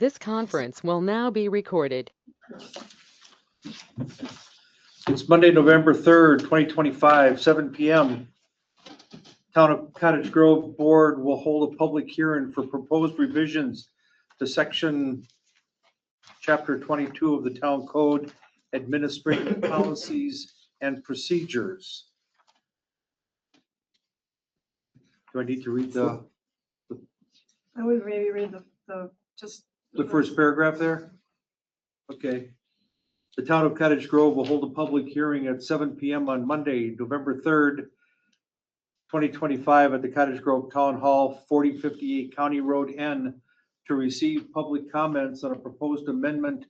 This conference will now be recorded. It's Monday, November 3rd, 2025, 7 PM. Town of Cottage Grove Board will hold a public hearing for proposed revisions to section chapter 22 of the Town Code, Administrative Policies and Procedures. Do I need to read I would maybe read the first paragraph there? Okay. The Town of Cottage Grove will hold a public hearing at 7 PM on Monday, November 3rd, 2025 at the Cottage Grove Town Hall, 4058 County Road N, to receive public comments on a proposed amendment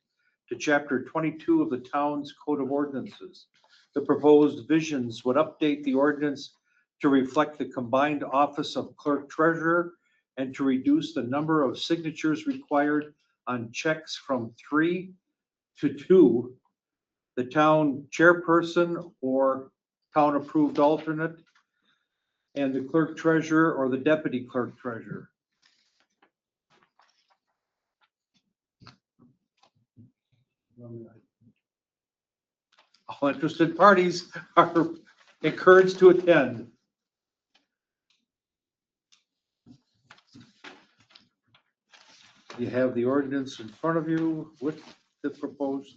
to Chapter 22 of the town's Code of Ordinances. The proposed visions would update the ordinance to reflect the combined office of clerk treasurer and to reduce the number of signatures required on checks from 3 to 2, the town chairperson or town approved alternate, and the clerk treasurer or the deputy clerk treasurer. All interested parties are encouraged to attend. You have the ordinance in front of you with the proposed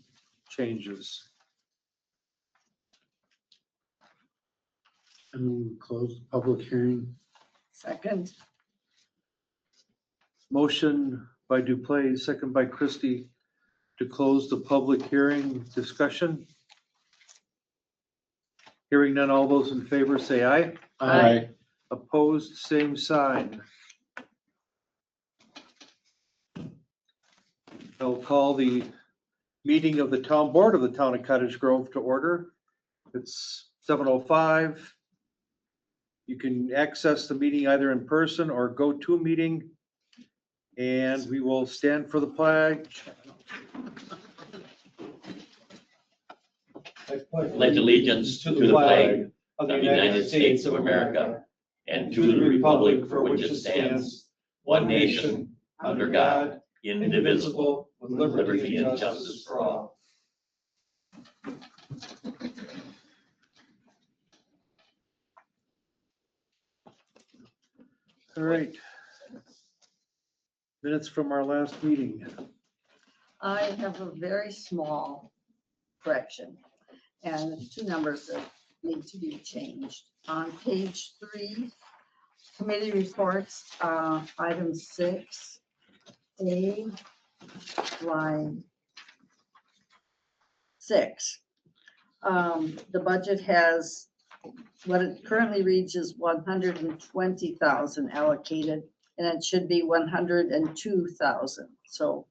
changes. And we close the public hearing. second. Motion by Duplain, second by Christie, to close the public hearing. Discussion. Hearing none, all those in favor say aye. Aye. Opposed, same sign. I'll call the meeting of the town board of the town of Cottage Grove to order. It's 7:05. You can access the meeting either in person or go to a meeting. And we will stand for the pledge. Pledge allegiance to the flag of the United States of America and to the republic for which it stands, one nation, under God, indivisible, with liberty and justice for all. All right. Minutes from our last meeting. I have a very small correction and two numbers that need to be changed. On page 3, committee reports, item 6A, line 6. The budget has, what it currently reads is 120,000 allocated, and it should be 102,000. So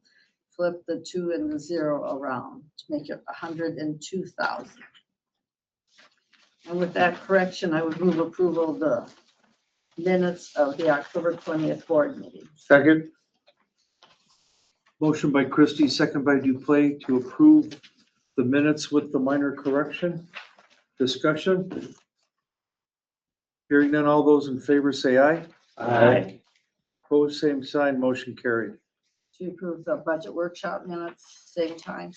flip the 2 and the 0 around to make it 102,000. And with that correction, I would move approval of the minutes of the October 20th board meeting. Second. Motion by Christie, second by Duplain to approve the minutes with the minor correction. Discussion. Hearing none, all those in favor say aye. Aye. Opposed, same sign, motion carried. To approve the budget workshop minutes, same time.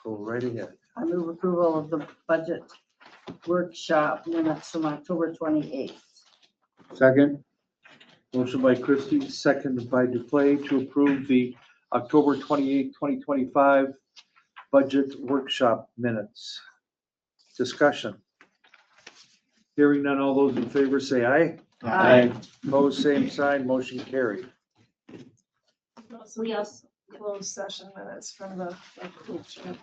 Go right ahead. I move approval of the budget workshop minutes from October 28th. Second. Motion by Christie, second by Duplain to approve the October 28, 2025 budget workshop minutes. Discussion. Hearing none, all those in favor say aye. Aye. Opposed, same sign, motion carried. We also closed session minutes from the group chat.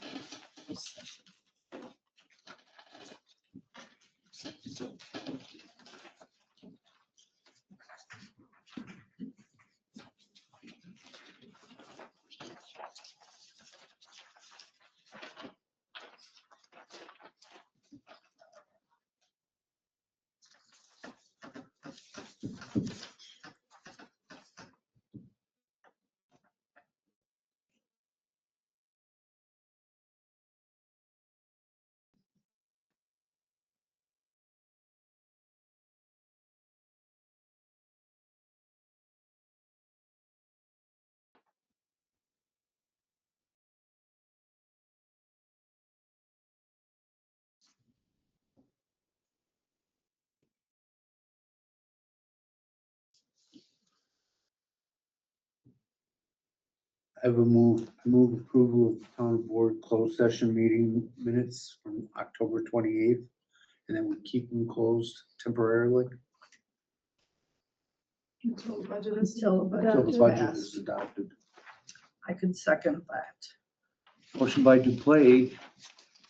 I have a move approval of the town board closed session meeting minutes from October 28th. And then we keep them closed temporarily Until the budget is. Until the until the budget budget passed. is adopted. I could second that. Motion by Duplay,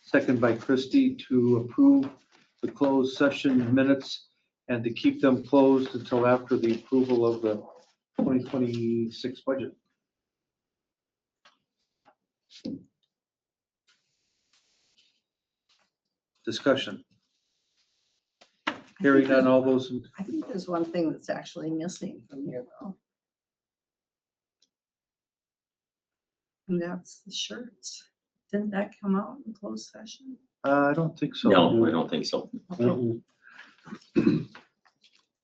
second by Christie to approve the closed session minutes and to keep them closed until after the approval of the 2026 budget. Discussion. Hearing none, all those, I think there's one thing that's actually missing from here though. And that's the shirts. Didn't that come out in closed session? I don't think so. No, I don't think so. Okay.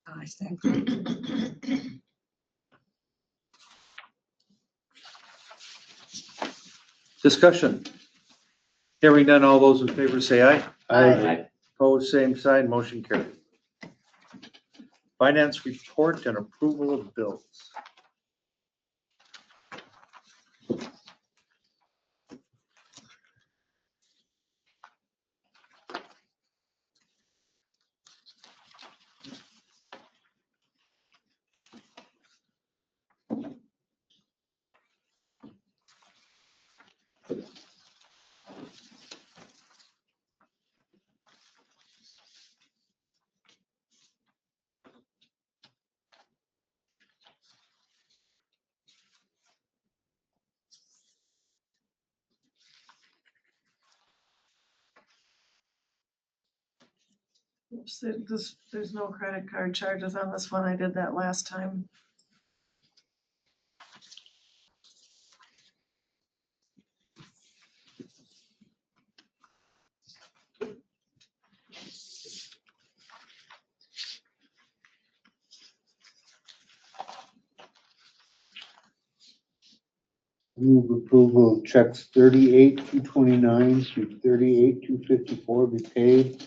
I stand corrected. Discussion. Hearing none, all those in favor say aye. Aye. Opposed, same sign, motion carried. Finance report and approval of bills. Oops, there's no credit card charges on this one. I did that last time. Move approval of checks 38,229 through 38,254 be paid.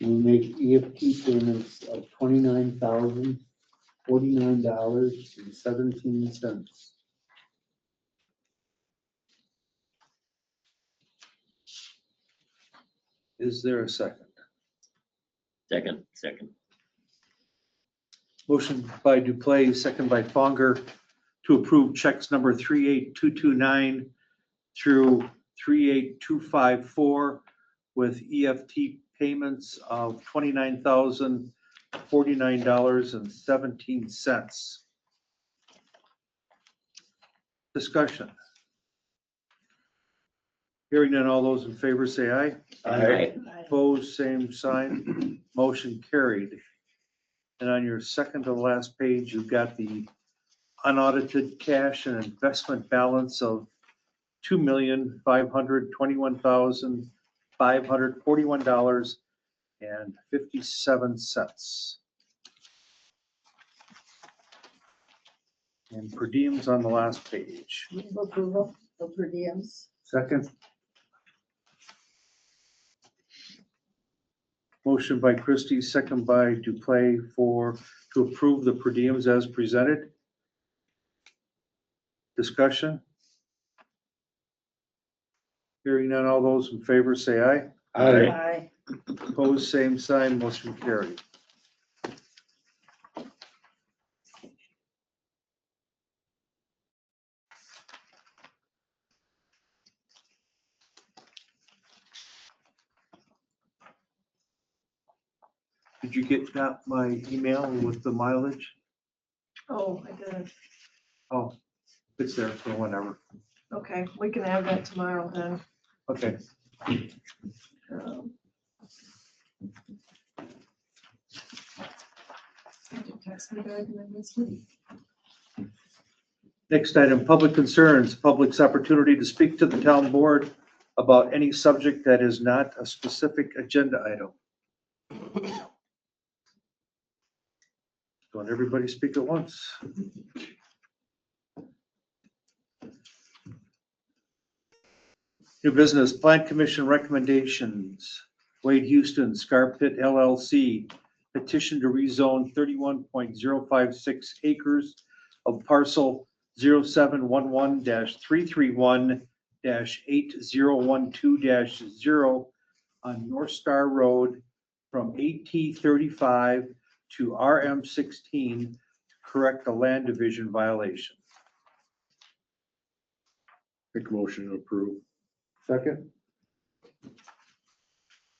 We make EFT payments of $29,049.17. Is there a second? Second. Motion by Duplay, second by Fonger to approve checks number 38229 through 38254 with EFT payments of $29,049.17. Discussion. Hearing none, all those in favor say aye. Aye. Opposed, same sign. Motion carried. And on your second to last page, you've got the unaudited cash and investment balance of $2,521,541.57. And per diems on the last page. Move approval of per diems. Second. Motion by Christie, second by Duplay to approve the per diems as presented. Discussion. Hearing none, all those in favor say aye. Aye. Opposed, same sign, motion carried. Did you get that, my email with the mileage? Oh, I did. Oh, it's there for whenever. Okay, we can add that tomorrow then. Okay. Um, I did text me back and then this week. Next item, public concerns, public's opportunity to speak to the town board about any subject that is not a specific agenda item. Don't everybody speak at once. New business, Plan Commission recommendations. Wade Houston, Scar Pit LLC, petition to rezone 31.056 acres of parcel 0711-331-8012-0 on North Star Road from AT 35 to RM 16 to correct a land division violation. Make a motion to approve. Second?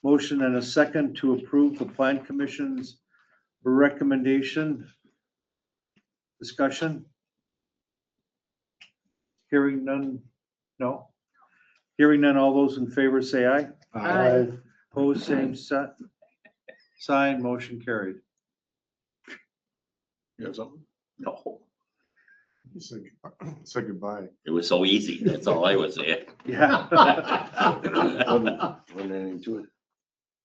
Motion and a second to approve the Plan Commission's recommendation. Discussion? Hearing none? No? Hearing none, all those in favor say aye. Aye. Opposed, same set. Sign, motion carried. You have something? No, You say goodbye. it was so easy. That's all I was saying. Yeah. Wasn't anything to it.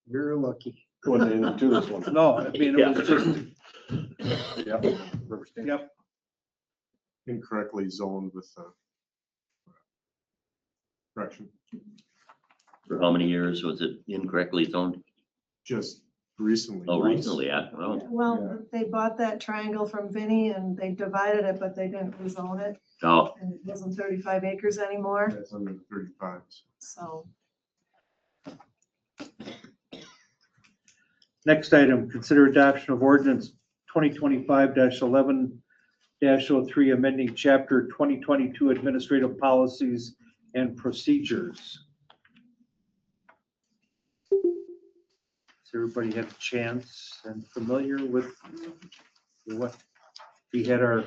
You're lucky. Wasn't anything to this one. No, I mean, it was just, Yep. Rubber stamp. yep, Incorrectly zoned with correction. For how many years was it incorrectly zoned? Just recently. Oh, once. recently, yeah. Well, Well, they bought that triangle from Vinnie and they divided it, but they didn't rezone it. oh, And it wasn't 35 acres anymore, That's under the 35. so. next item, consider adoption of ordinance 2025-11-03, amending chapter 2022 administrative policies and procedures. Has everybody had a chance and familiar with what we had our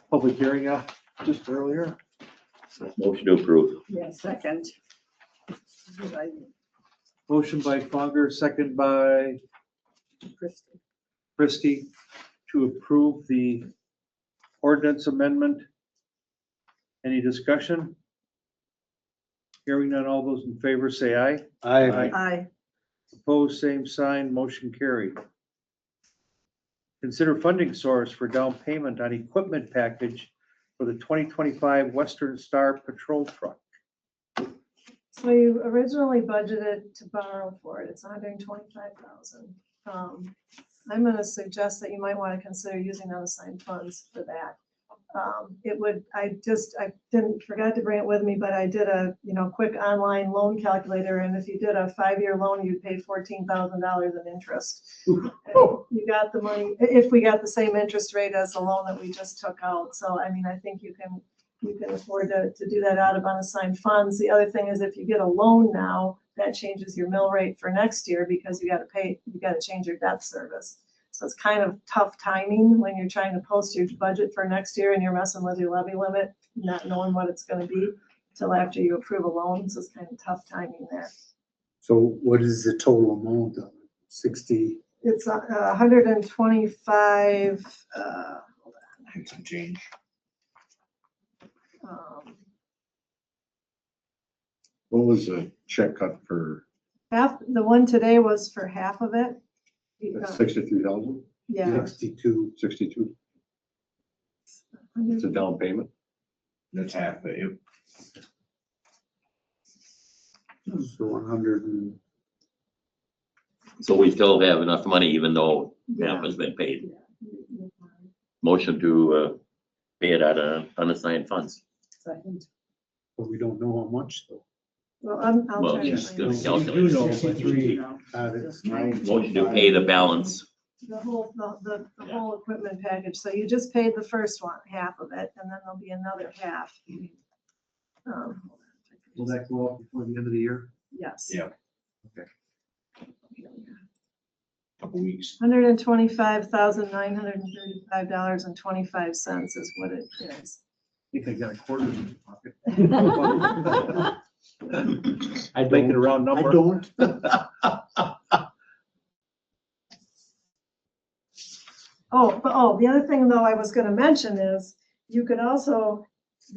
public hearing up just earlier? motion to approve. Yeah, second. Motion by Fugger, second by Christie to approve the ordinance amendment. Any discussion? Hearing none, all those in favor say aye. Aye. Aye. Opposed, same sign, motion carried. Consider funding source for down payment on equipment package for the 2025 Western Star Patrol Truck. So you originally budgeted to borrow for it, it's 125,000. I'm gonna suggest that you might want to consider using unassigned funds for that. It would, I didn't, forgot to bring it with me, but I did a, quick online loan calculator, and if you did a 5-year loan, you'd pay $14,000 in interest. And you got the money, if we got the same interest rate as the loan that we just took out. So, I mean, I think you can afford to do that out of unassigned funds. The other thing is if you get a loan now, that changes your mill rate for next year because you got to change your debt service. So it's kind of tough timing when you're trying to post your budget for next year and you're messing with your levy limit, not knowing what it's going to be till after you approve a loan. So it's kind of tough timing there. So what is the total amount of 60? It's 125. Some change. What was the check cut for Half, the one today was for half of it. 63,000? Yeah. 62. 62? It's a down payment? That's half of it. So 100 and, So we still have enough money even though half has been paid. Motion to pay it out of unassigned funds. Second. but we don't know how much though. Well, I'll Well, try to just find gonna out. calculate. Motion to pay the balance. The whole equipment package. So you just paid the first one, half of it, and then there'll be another half. Will that go up before the end of the year? Yes. Yeah. Couple weeks. $125,935.25 is what it is. I think I got a quarter in my pocket. I Make it a don't, round I number. don't. The other thing though I was gonna mention is you could also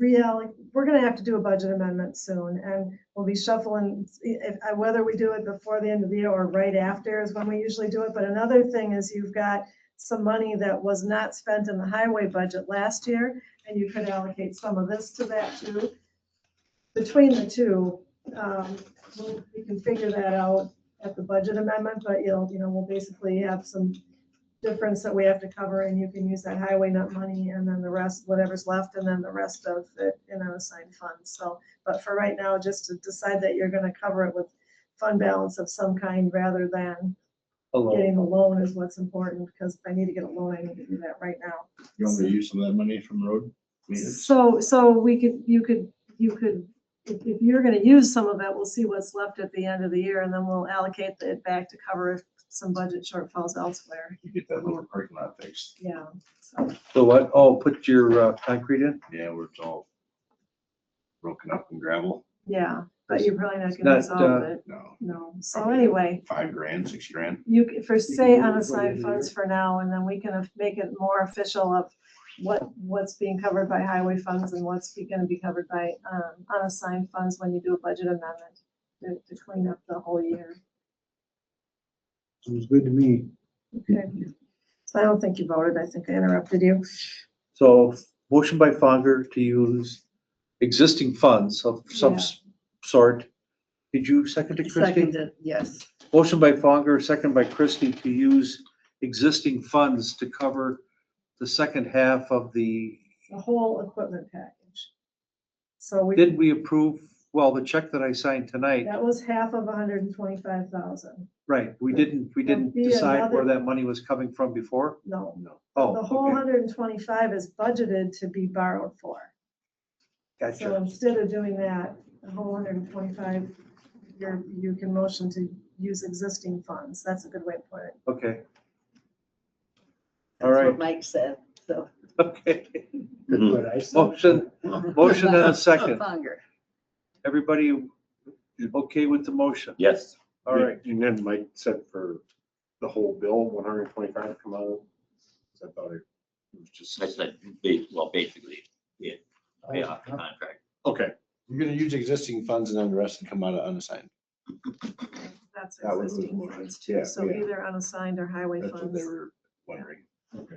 reallocate, we're gonna have to do a budget amendment soon and we'll be shuffling, whether we do it before the end of the year or right after is when we usually do it. But another thing is you've got some money that was not spent in the highway budget last year and you could allocate some of this to that too. Between the two, we can figure that out at the budget amendment, but we'll basically have some difference that we have to cover, and you can use that highway nut money, and then the rest, whatever's left, and then the rest of it in unassigned funds. So, but for right now, just to decide that you're gonna cover it with fund balance of some kind rather than Hello. getting a loan is what's important, because if I need to get a loan, I need to do that right now. You want me to use some of that money from the road? maintenance? So we could, you could, if you're gonna use some of it, we'll see what's left at the end of the year, and then we'll allocate it back to cover some budget shortfalls elsewhere. You get that lower parking lot fixed. Yeah, so, So what, oh, put your concrete in? Yeah, where it's all broken up and gravel. yeah, but you're probably not Not, gonna solve it, No, no. So anyway, 5 grand, 6 grand. you, for say unassigned funds for now, and then we can make it more official of what's being covered by highway funds and what's gonna be covered by unassigned funds when you do a budget amendment to clean up the whole year. Sounds good to me. Okay. So I don't think you voted. I think I interrupted you. So motion by Fonger to use existing funds of some Yeah. sort. Did you second it, Christie? Seconded, yes. Motion by Fonger, second by Christie to use existing funds to cover the second half of the, The whole equipment package. So we, did we approve, well, the check that I signed tonight, that was half of 125,000. right, we didn't be decide where another- that money was coming from before? No, Oh, the whole okay, 125 is budgeted to be borrowed for. So gotcha. instead of doing that, the whole 125, you can motion to use existing funds. That's a good way to put it. Okay. All That's right, what Mike said, so. okay. That's what I said. Motion and a second. Fonger. Everybody okay with the motion? Yes. All right, And then Mike said for the whole bill, 125 come out. I thought it was just. I said, well, basically, yeah, pay off the contract. Okay. You're gonna use existing funds and then the rest will come out of unassigned. That's That was- existing funds too. yeah, So yeah. either unassigned or highway That's what funds. they were wondering. Okay.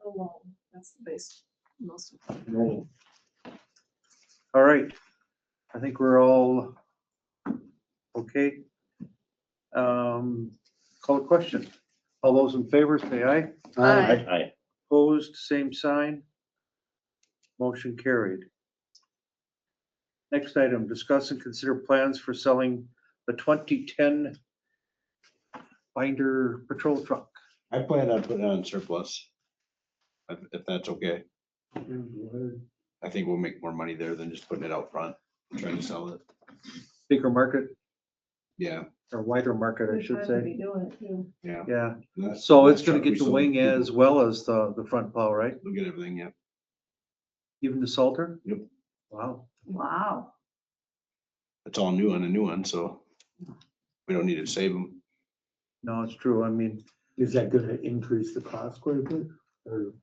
No loan. That's the base, most of it. No. all right. I think we're all okay. Call a question. All those in favor, say aye. Aye. Aye. Opposed, same sign. Motion carried. Next item, discuss and consider plans for selling the 2010 binder patrol truck. I plan on putting it on surplus. If that's okay. I think we'll make more money there than just putting it out front and trying to sell it. Bigger market Yeah, or wider market, I Good should time to say. be doing it too. yeah. Yeah, That's- so it's that gonna truck we get the sold wing people. as well as the front plow, right? We'll get everything, yeah. Even the Salter? Yep. Wow. Wow. It's all new on a new one, so we don't need to save them. No, it's true. I mean, Is that gonna increase the cost quite a bit? Or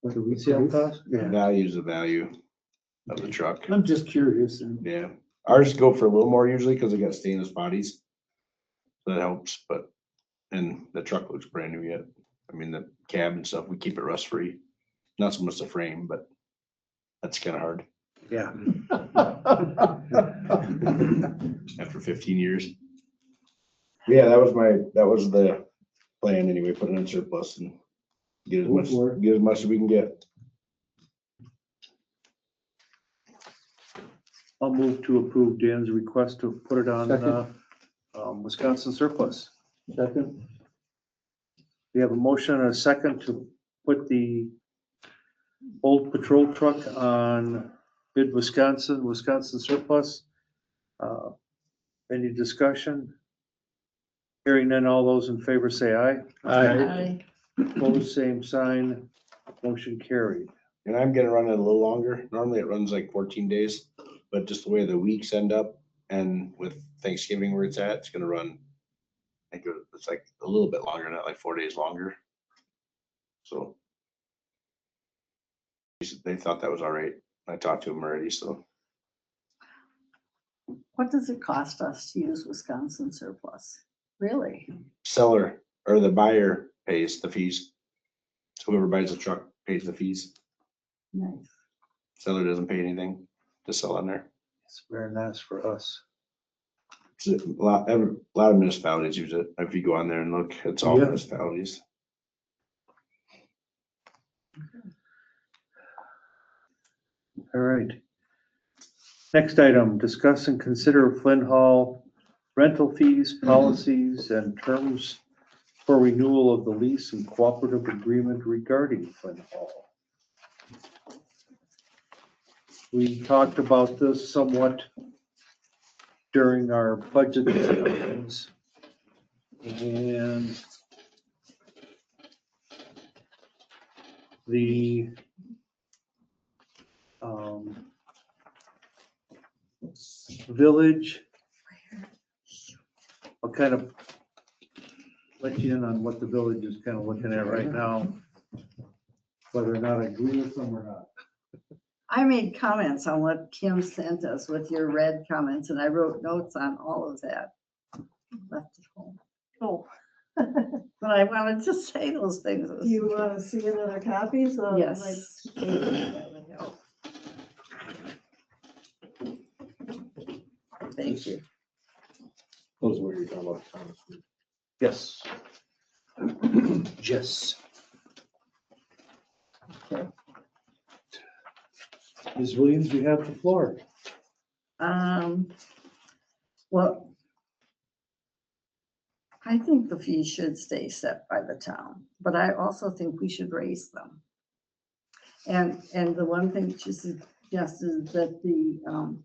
what do we resale price? cost? Yeah, Value's the value of the truck. I'm just curious and Yeah, ours go for a little more usually because they got stainless bodies. So that helps, but, and the truck looks brand new yet. I mean, the cab and stuff, we keep it rust free. Not so much the frame, but that's kind of hard Yeah. after 15 years. Yeah, that was the plan anyway, put it in surplus and get Go for it. as we can get. I'll move to approve Dan's request to put it on, Second. Wisconsin surplus. second, We have a motion and a second to put the old patrol truck on bid Wisconsin surplus. Any discussion? Hearing none, all those in favor say aye. Aye. Opposed, same sign. Motion carried. And I'm gonna run it a little longer. Normally it runs like 14 days, but just the way the weeks end up and with Thanksgiving where it's at, it's gonna run. I think it's like a little bit longer, not like 4 days longer. So. They thought that was all right. I talked to them already, so What does it cost us to use Wisconsin surplus? Really? seller or the buyer pays the fees. So whoever buys the truck pays the fees. Nice. Seller doesn't pay anything to sell on there. It's very nice for us. It's a lot of municipalities use it. If you go on there and look, it's all Yeah. municipalities. All right. Next item, discuss and consider Flint Hall rental fees, policies, and terms for renewal of the lease and cooperative agreement regarding Flint Hall. We talked about this somewhat during our budget discussions. And the village, I'll kind of let you in on what the village is kind of looking at right now, whether or not I agree with them or not. I made comments on what Kim sent us with your red comments, and I wrote notes on all of that. Left it home. Oh, But I wanted to say those things. you want to see another copy? So Yes. like, That would help. Thank you. Those are what you're talking about, Thomas. Yes. Yes. Ms. Williams, you have the floor. Well, I think the fees should stay set by the town, but I also think we should raise them. And the one thing she suggested that the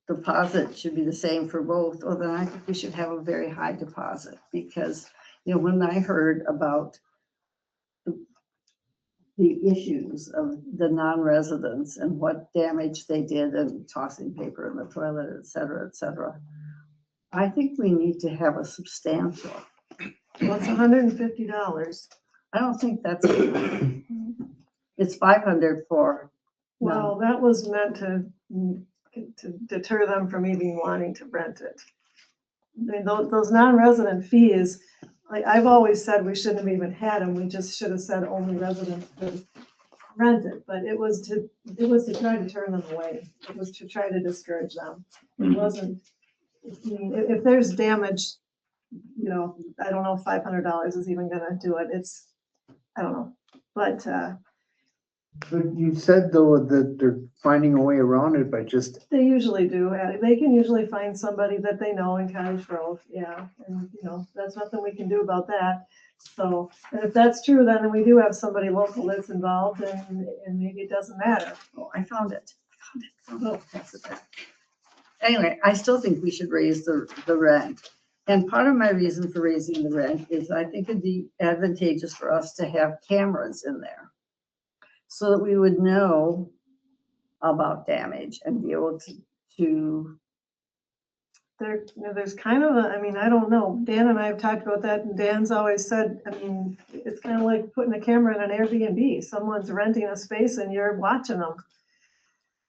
deposit should be the same for both, or then I think we should have a very high deposit, because, when I heard about the issues of the non-residents and what damage they did and tossing paper in the toilet, et cetera, I think we need to have a substantial. well, it's $150. I don't think that's, it's 500 for, Well, that was meant to deter them from even wanting to rent it. I mean, those non-resident fees, like I've always said, we shouldn't have even had them. We just should have said only residents could rent it. But it was to try to turn them away. It was to try to discourage them. It wasn't, I mean, if there's damage, I don't know if $500 is even gonna do it. I don't know. But, But you said though that they're finding a way around it by just, they usually do. They can usually find somebody that they know in Cottage Grove, yeah. And, that's nothing we can do about that. So, and if that's true, then we do have somebody local that's involved and maybe it doesn't matter. oh, I found it. Oh, pass it back. Anyway, I still think we should raise the rent. And part of my reason for raising the rent is I think it'd be advantageous for us to have cameras in there, so that we would know about damage and be able to There's kind of I don't know. Dan and I have talked about that, and Dan's always said, it's kind of like putting a camera in an Airbnb. Someone's renting a space and you're watching them.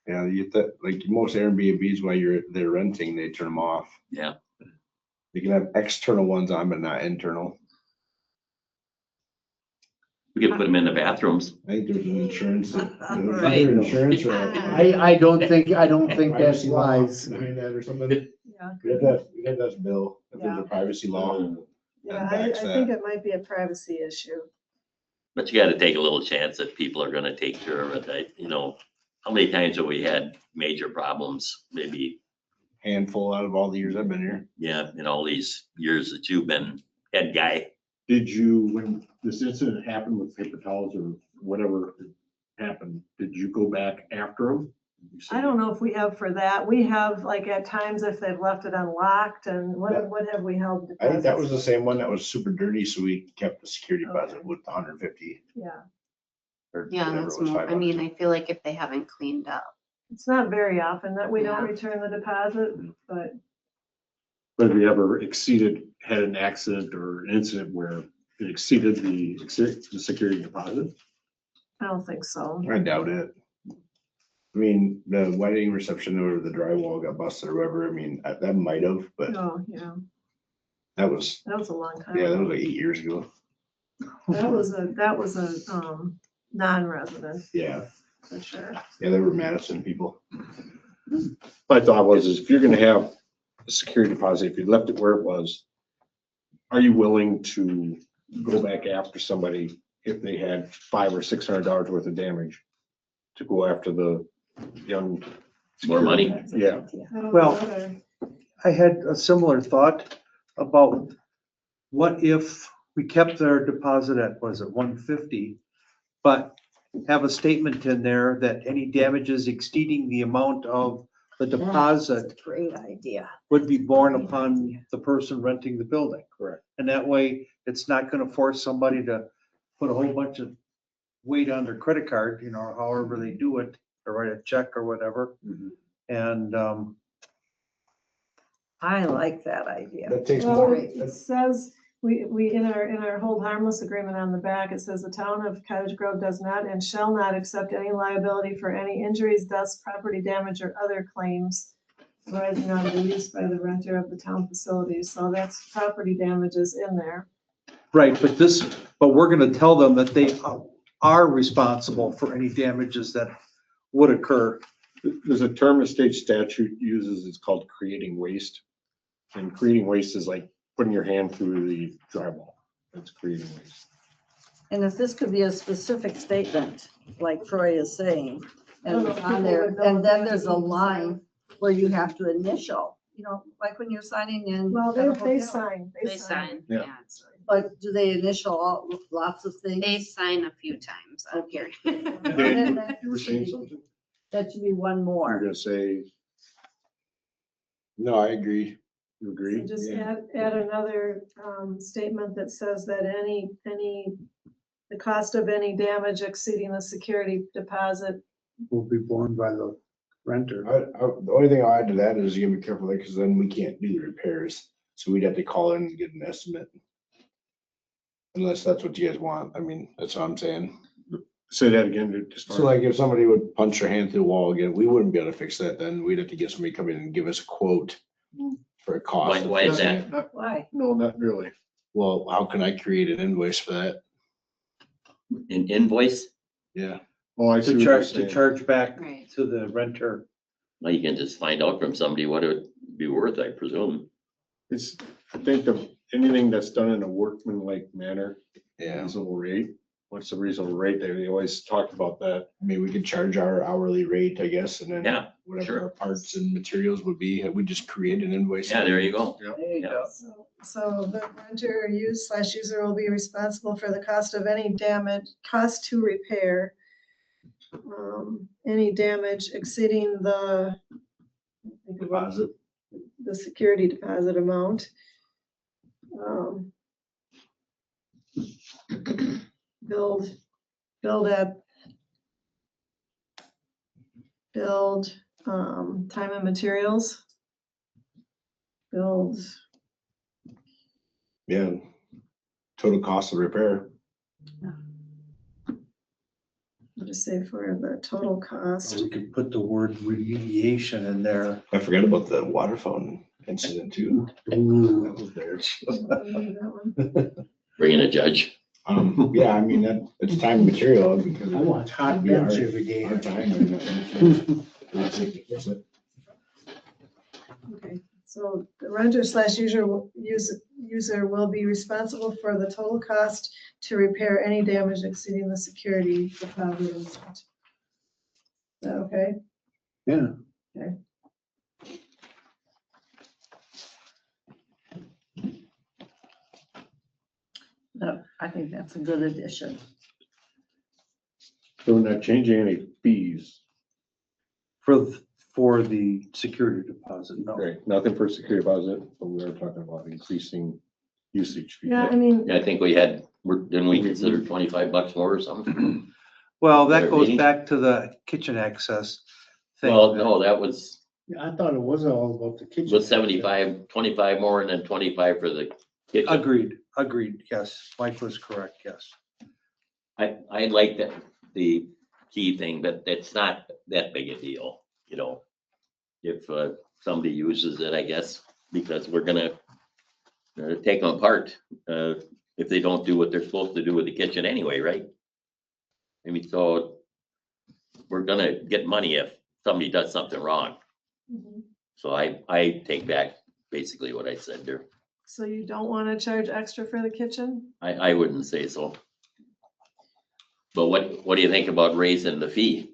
Yeah, you get that, like most Airbnbs while they're renting, they turn them off. Yeah. You can have external ones on, but not internal. We could put them in the bathrooms. I think there's an insurance. Right. Insurance or. I don't think that Privacy law flies. Behind that or something. Yeah. We had that bill, if there's a privacy law. Yeah, That I backs think that. it might be a privacy issue. But you gotta take a little chance that people are gonna take care of it. How many times have we had major problems? Maybe, Handful out of all the years I've been here. yeah, in all these years that you've been head guy. Did you, when this incident happened with paper towels or whatever happened, did you go back after them? I don't know if we have for that. We have like at times if they've left it unlocked and what have we held? I think that deposits? was the same one that was super dirty, so we kept the security deposit Okay. with the 150 Yeah, or Yeah, whatever that's it was, more, I $5. mean, I feel like if they haven't cleaned up. it's not very often that we don't Yeah. return the deposit, but But have you ever had an accident or an incident where it exceeded the security deposit? I don't think so. I doubt it. I mean, the wedding reception or the drywall got busted or whatever, I mean, that might have, but Oh, yeah, that was, that was a long time. yeah, that ago. was like 8 years ago. That was a non-resident Yeah, for sure. yeah, they were Madison people. My thought was, is if you're gonna have a security deposit, if you left it where it was, are you willing to go back after somebody if they had $500 or $600 worth of damage to go after the young? More money? Yeah. I don't know Well, whether- I had a similar thought about what if we kept their deposit at, was it 150? But have a statement in there that any damages exceeding the amount of the deposit That's a great idea. would be borne upon the person renting the building. Correct. And that way, it's not gonna force somebody to put a whole bunch of weight on their credit card, you know, however they do it, or write a check or whatever. Mhm. And, I like that idea. That takes Well, more. it says, we, in our hold harmless agreement on the back, it says the town of Cottage Grove does not and shall not accept any liability for any injuries, deaths, property damage, or other claims arising out of the use by the renter of the town facilities. So that's property damages in there. right, but we're gonna tell them that they are responsible for any damages that would occur. There's a term the state statute uses, it's called creating waste. And creating waste is like putting your hand through the drywall. That's creating waste. And if this could be a specific statement, like Troy is saying, I don't and know it's if on people there, would know and what then that there's a means. line where you have to initial, you know, like when you're signing in. Well, at a they hotel. sign. They sign, Yeah. yeah. But do they initial lots of things? They sign a few times on here. Then that You were should saying be- something? That should be one You're more. gonna say, No, I agree. you agree? So just Yeah. add another statement that says that the cost of any damage exceeding the security deposit. Will be borne by the renter. The only thing I'll add to that is you gotta be careful, because then we can't do the repairs. So we'd have to call in and get an estimate. Unless that's what you guys want. I mean, that's what I'm saying. Say that again, to just. So like if somebody would punch their hand through the wall again, we wouldn't be able to fix that then. We'd have to get somebody to come in and give us a quote for a cost. of Why is fixing that? it. Why? No, not really. Well, how can I create an invoice for that? An invoice? Yeah. Oh, I see what you're saying. To charge back Right. to the renter. Well, you can just find out from somebody what it would be worth, I presume. It's, I think of anything that's done in a workmanlike manner, Yeah. reasonable rate. What's the reasonable rate? They always talk about that. I mean, we could charge our hourly rate, I guess, and then Yeah, whatever sure. our parts and materials would be, we just create an invoice. Yeah, there you go. There you Yeah. go. So the renter user will be responsible for the cost of any damage, cost to repair. Any damage exceeding the Deposit. the security deposit amount. Build time and materials. Build, Yeah. Total cost of repair. what to say for the total cost. We could put the word remediation in there. I forgot about the water fountain incident too. Ooh. That was there. That one. Bring in a judge. Yeah, I mean, it's time and material because. I watch hot Yeah, bench our- every day. Our time. and- Okay, so the renter/user will be responsible for the total cost to repair any damage exceeding the security deposit amount. Is that okay? Yeah. No, I think that's a good addition. So we're not changing any fees. For the security deposit, no. Right, nothing for security deposit, but we are talking about increasing usage. fee. Yeah, I mean, Yeah, I think didn't we consider $25 more or something? Well, that Their goes meeting? back to the kitchen access thing. Well, no, that was, I thought it was all about the kitchen. was 75, 25 more and then 25 for the kitchen. Agreed, yes. Mike was correct, yes. I like that, the key thing, but it's not that big a deal, you know? If somebody uses it, I guess, because we're gonna take them apart if they don't do what they're supposed to do with the kitchen anyway, right? I mean, so we're gonna get money if somebody does something wrong. mhm. So I take back basically what I said there. So you don't want to charge extra for the kitchen? I wouldn't say so. But what do you think about raising the fee?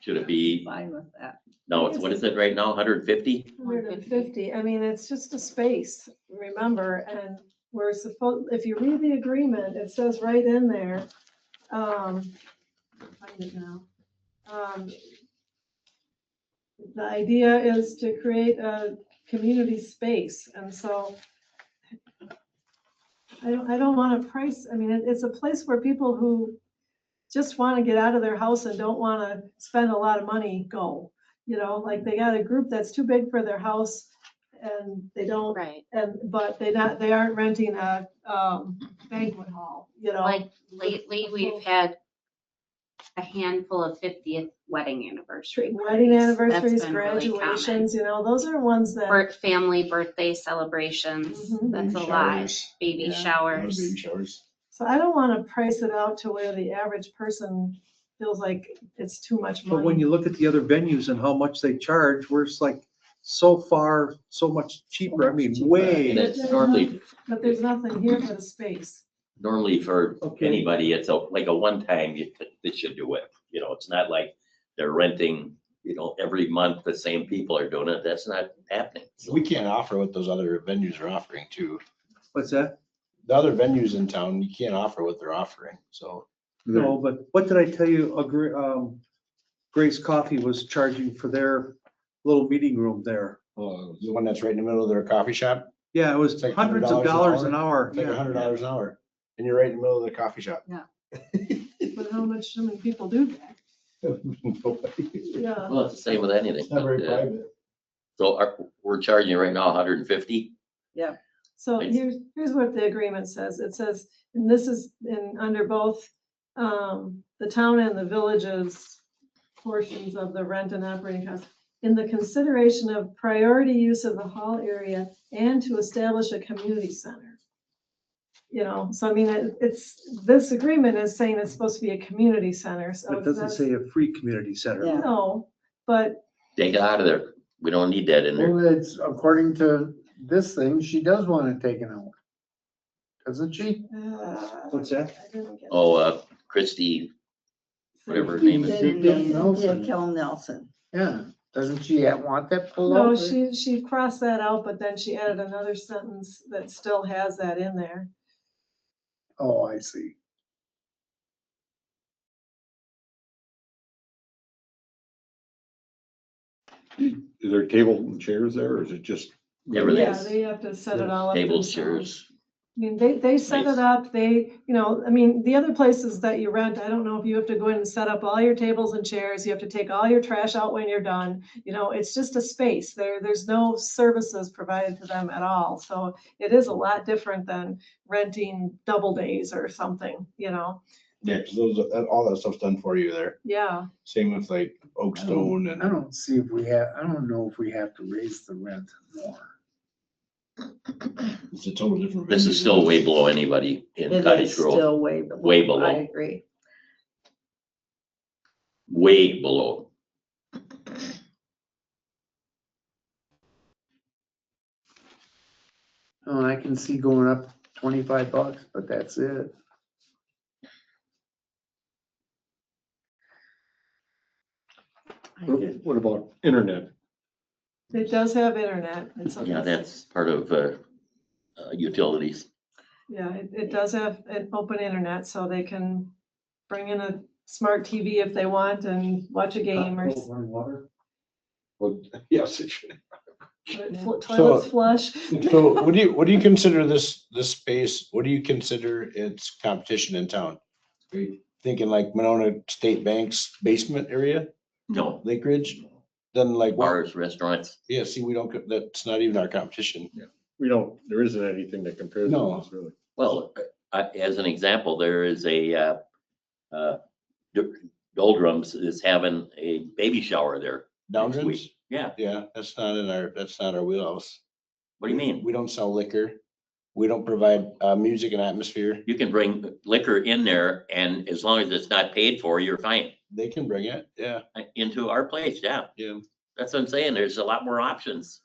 Should it be, Fine with that. no, it's, what is it right now, 150? 150. I mean, it's just a space, remember, and we're supposed, if you read the agreement, it says right in there, find it now. The idea is to create a community space, and so I don't want to price, I mean, it's a place where people who just want to get out of their house and don't want to spend a lot of money go. You know, like they got a group that's too big for their house and they don't, Right. but they aren't renting a banquet hall, you know? Like lately, we've had a handful of 50th wedding anniversary. Wedding parties. anniversaries, That's been really common. graduations, you know, those are ones that, Family birthday celebrations, Mhm. that's a Baby lot. showers. Baby Yeah. showers. Baby showers. so I don't want to price it out to where the average person feels like it's too much But when money. you look at the other venues and how much they charge, we're just like so far, so much cheaper. I mean, And way. it's normally, But there's nothing here but a space. normally for Okay. anybody, it's like a one-time, they should do it. You know, it's not like they're renting, you know, every month the same people are doing it. That's not happening. So We can't offer what those other venues are offering too. What's that? The other venues in town, you can't offer what they're offering, so. No, but what did I tell you? Grace Coffee was charging for their little meeting room there. The one that's right in the middle of their coffee shop, Yeah, it was It's like hundreds of $100 dollars an hour. it's like Yeah. $100 an hour. And you're right in the middle of the coffee shop. But how many people do that? Nobody. Yeah. well, it's the same with anything. It's not very but, private. So we're charging you right now 150. So Right. here's what the agreement says. It says, and this is under both the town and the village's portions of the rent and operating costs. In the consideration of priority use of the hall area and to establish a community center. You know, so I mean, this agreement is saying it's supposed to be a community center, so. But it doesn't say a free community center. Yeah. No, but Take it out of there. We don't need that in there. Well, it's, according to this thing, she does want it taken out. Doesn't she? What's that? I didn't get Oh, Christie, whatever her name is. Yeah, Kel Nelson. Yeah, doesn't she want that pulled No, out? she crossed that out, but then she added another sentence that still has that in there. Oh, I see. Is there table and chairs there, or is it just? Everything. Yeah, they have to set it all up. Tables, themselves. chairs. I mean, they set Nice. it up, I mean, the other places that you rent, I don't know if you have to go in and set up all your tables and chairs, you have to take all your trash out when you're done. You know, it's just a space. There's no services provided to them at all. So it is a lot different than renting double days or something, you know? Yeah, cause all that stuff's done for you there. Yeah. Same with like Oakstone and. I don't know if we have to raise the rent more. It's a total different. This venue. is still way below anybody in It Cottage is Grove. still way below. Way below. I agree. Way below. Oh, I can see going up $25, but that's it. What about internet? It does have internet. Yeah, that's part of utilities. Yeah, it does have an open internet, so they can bring in a smart TV if they want and watch a game or Running water. Well, yes, it should. toilets flush. So what do you consider this space, what do you consider its competition in town? Are you thinking like Monona State Bank's basement area, No, Lake Ridge? Then like, bars, restaurants. yeah, see, that's not even our competition. There isn't anything that compares to No. this really. Well, as an example, there is a Doldrums is having a baby shower there. next Downgrades? week. Yeah, Yeah, that's not our wheelhouse. what do you mean? We don't sell liquor. We don't provide music and atmosphere. You can bring liquor in there and as long as it's not paid for, you're fine. They can bring it, yeah. Into our place, yeah. Yeah. That's what I'm saying. There's a lot more options.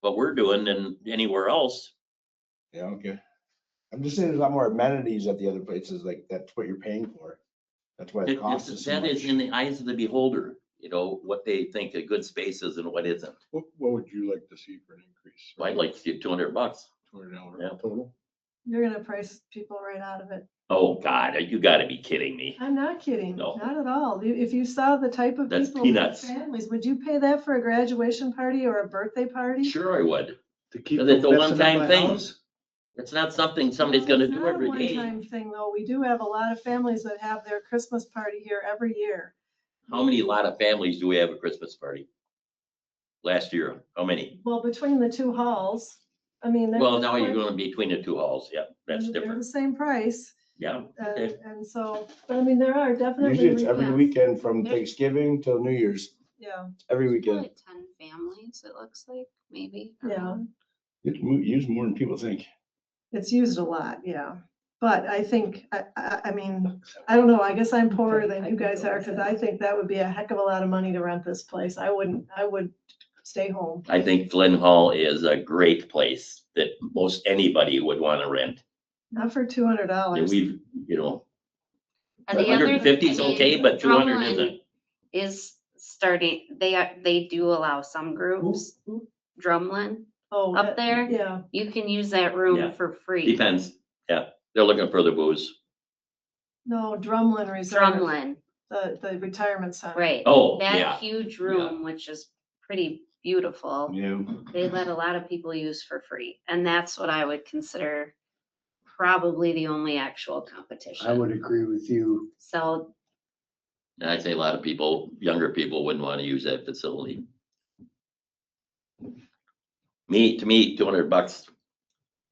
what we're doing than anywhere else. Yeah, okay. I'm just saying there's a lot more amenities at the other places, like that's what you're paying for. That's why it costs us so That is much. in the eyes of the beholder, you know, what they think a good space is and what isn't. What would you like to see for an increase? I'd like to see $200. $200 Yeah. total? You're gonna price people right out of it. Oh, God, you gotta be kidding me. I'm not kidding, No. not at all. If you saw the type of That's people, peanuts. families, would you pay that for a graduation party or a birthday party? Sure I would. To keep But it's from a messing up one-time my thing. house? It's not something somebody's No, gonna it's do not a every day. one-time thing, though. We do have a lot of families that have their Christmas party here every year. How many lot of families do we have a Christmas party? Last year, how many? Well, between the two halls, I mean. they're Well, now you're quite- going between the two halls. Yeah, that's they're different. the same price, Yeah. and, okay. and so, but I mean, there are definitely. Usually it's every Yeah. weekend from Thanksgiving till New Year's, Yeah, every Probably weekend. 10 families, it looks like, maybe. yeah. It's used more than people think. It's used a lot, yeah. But I think, I mean, I don't know, I guess I'm poorer than you guys are, because I think that would be a heck of a lot of money to rent this place. I would stay home. I think Flynn Hall is a great place that most anybody would want to rent. Not for And $200. we've, you know, And the other- 150 is I mean, okay, but 200 Drumlin isn't. Is starting, they do allow some groups. Drumlin, Oh, up there? Yeah, you can use that Yeah. room for free. Depends. Yeah, they're looking for the booze. no, Drumlin Reserve, Drumlin, the retirement center. right. Oh, yeah. That huge room, which is pretty beautiful, Yeah. they let a lot of people use for free. And that's what I would consider probably the only actual competition. I would agree with you. So And I'd say a lot of people, younger people wouldn't want to use that facility. To me, $200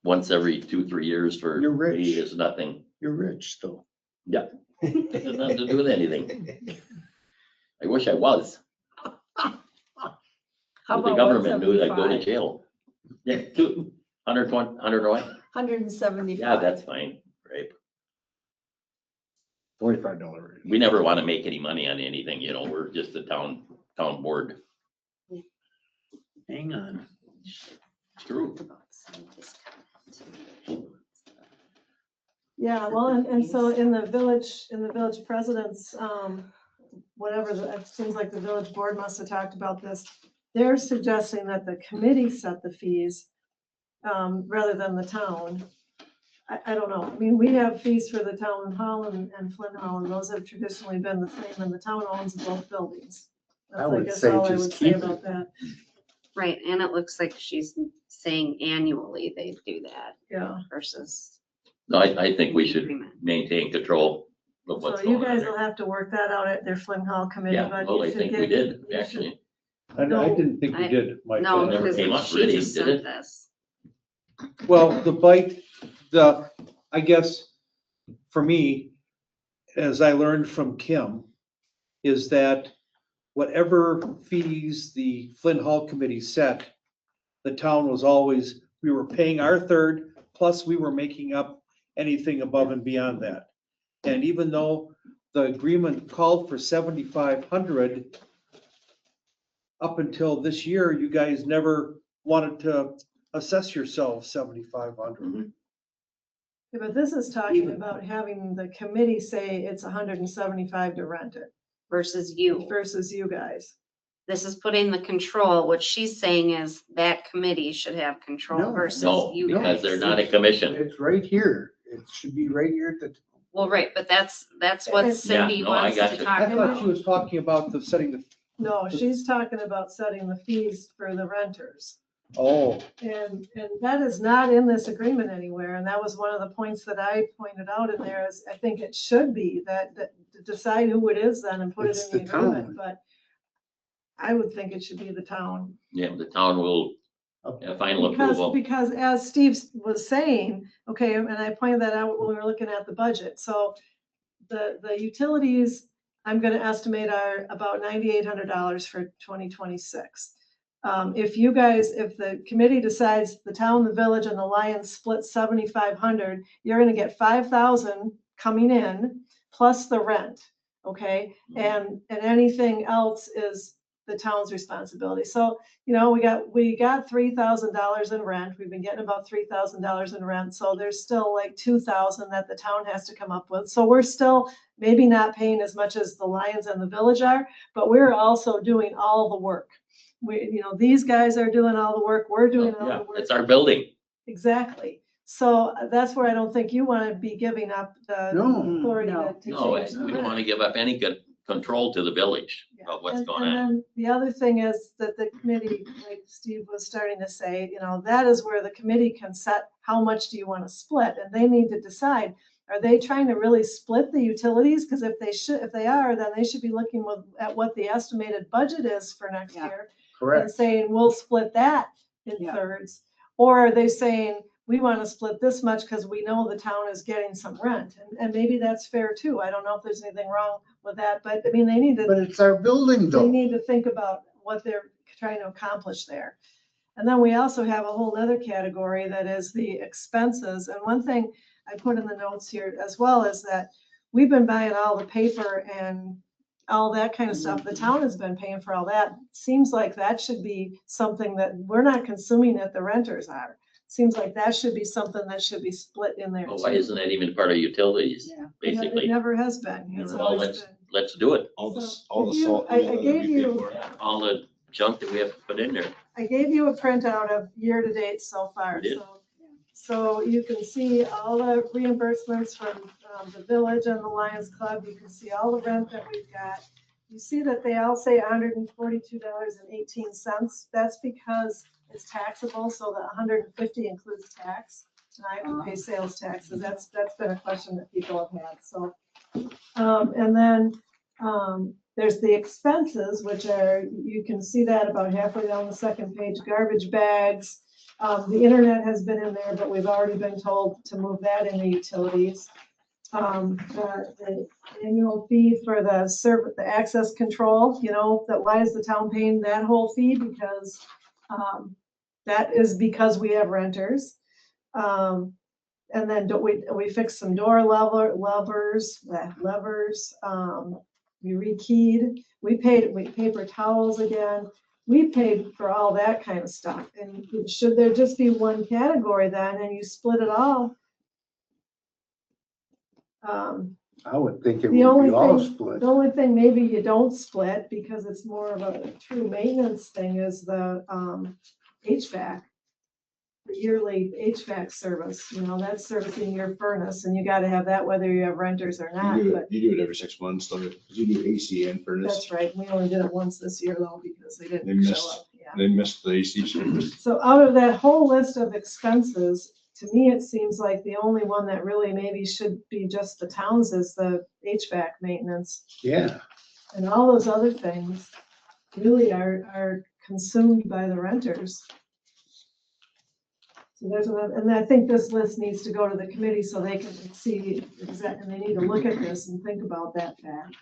once every 2-3 years for You're rich. me is nothing. You're rich still. Yeah. It has nothing to do with anything. I wish I was. How If the about government knew, I'd go to 175? jail. Yeah, 120, 100 what? 175. Yeah, that's fine, right? $45 raise. We never want to make any money on anything, you know, we're just a town board. Hang on. True. Yeah, well, and so in the village president's, whatever, it seems like the village board must have talked about this. They're suggesting that the committee set the fees, rather than the town. I don't know. I mean, we have fees for the town hall and Flint Hall, and those have traditionally been the same, and the town owns both buildings. That's, I would guess, say all I just would say keep about that. Right, and it looks like she's saying annually they do that Yeah. versus. No, I think we should agreement. maintain control of what's So you going on guys will there. have to work that out at their Flint Hall committee, Yeah, but well, you I should think we get- did, you should- actually. I didn't think we did, Mike. No, never because came up she really, just did sent it? this. Well, I guess, for me, as I learned from Kim, is that whatever fees the Flint Hall Committee set, the town was always, we were paying our third, plus we were making up anything above and beyond that. And even though the agreement called for 7,500, up until this year, you guys never wanted to assess yourselves 7,500. Yeah, but this is talking about having the committee say it's 175 to rent it Versus you. versus you guys. This is putting the control, what she's saying is that committee should have control No, versus No, you because guys. they're not a commission. It's right here. It should be right here at the. Well, right, but that's what Cindy no, I wants got to you. talk I thought she about. was talking about the setting the, No, she's talking about setting the fees for the renters. oh, And that is not in this agreement anywhere. And that was one of the points that I pointed out in there is I think it should be that to decide who it is then and put it It's in the the agreement. town. But I would think it should be the town. Yeah, the town will have final approval. Because as Steve was saying, okay, and I pointed that out when we were looking at the budget. So the utilities, I'm gonna estimate are about $9,800 for 2026. If the committee decides the town, the village and the Lions split 7,500, you're gonna get 5,000 coming in plus the rent, okay? And anything else is the town's responsibility. So, you know, we got $3,000 in rent. We've been getting about $3,000 in rent. So there's still like 2,000 that the town has to come up with. So we're still maybe not paying as much as the Lions and the Village are, but we're also doing all the work. You know, these guys are doing all the work. We're doing all Yeah, the work. it's our building. Exactly. So that's where I don't think you want to be giving up the No. authority No. to No, change the we don't rent. want to give up any good control to the village of what's And- going and on. then the other thing is that the committee, like Steve was starting to say, you know, that is where the committee can set how much do you want to split, and they need to decide. Are they trying to really split the utilities? Because if they are, then they should be looking at what the estimated budget is for next Yeah. year. And Correct. saying, we'll split that in Yeah. thirds. Or are they saying, we want to split this much because we know the town is getting some rent? And maybe that's fair too. I don't know if there's anything wrong with that, but I mean, But it's our building they though. need to think about what they're trying to accomplish there. And then we also have a whole other category that is the expenses. And one thing I put in the notes here as well is that we've been buying all the paper and all that kind of stuff. The town has been paying for all that. Seems like that should be something that we're not consuming that the renters are. Seems like that should be something that should be split in there Well, why too. isn't that even part of utilities, Yeah. It basically? never has been. It's Well, always been. let's do it. All the, So, all the if you- salt. I gave you- All the junk that we have to put in there. I gave you a printout of year-to-date so far, You did? so you can see all the reimbursements from the village and the Lions Club. You can see all the rent that we've got. You see that they all say $142.18. That's because it's taxable, so the 150 includes tax. And I have to pay sales taxes. That's been a question that people have had, so. And then there's the expenses, which are, you can see that about halfway down the second page, garbage bags. The internet has been in there, but we've already been told to move that in the utilities. The annual fee for the access control, you know, that why is the town paying that whole fee? Because that is because we have renters. And then we fixed some door levers, we rekeyed, we paid paper towels again. We paid for all that kind of stuff. And should there just be one category then and you split it all? I would think it The would only be all thing, split. the only thing maybe you don't split because it's more of a true maintenance thing is the HVAC. The yearly HVAC service, you know, that's servicing your furnace and you gotta have that whether you have renters or not, but You do it every 6 months, though, 'cause you do AC and furnace. that's right. We only did it once this year though because they They didn't show missed. up. Yeah. They missed the AC service. So out of that whole list of expenses, to me, it seems like the only one that really maybe should be just the towns is the HVAC maintenance. Yeah, And all those other things really are consumed by the renters. So there's another, and I think this list needs to go to the committee so they can see exactly, and they need to look at this and think about that fact.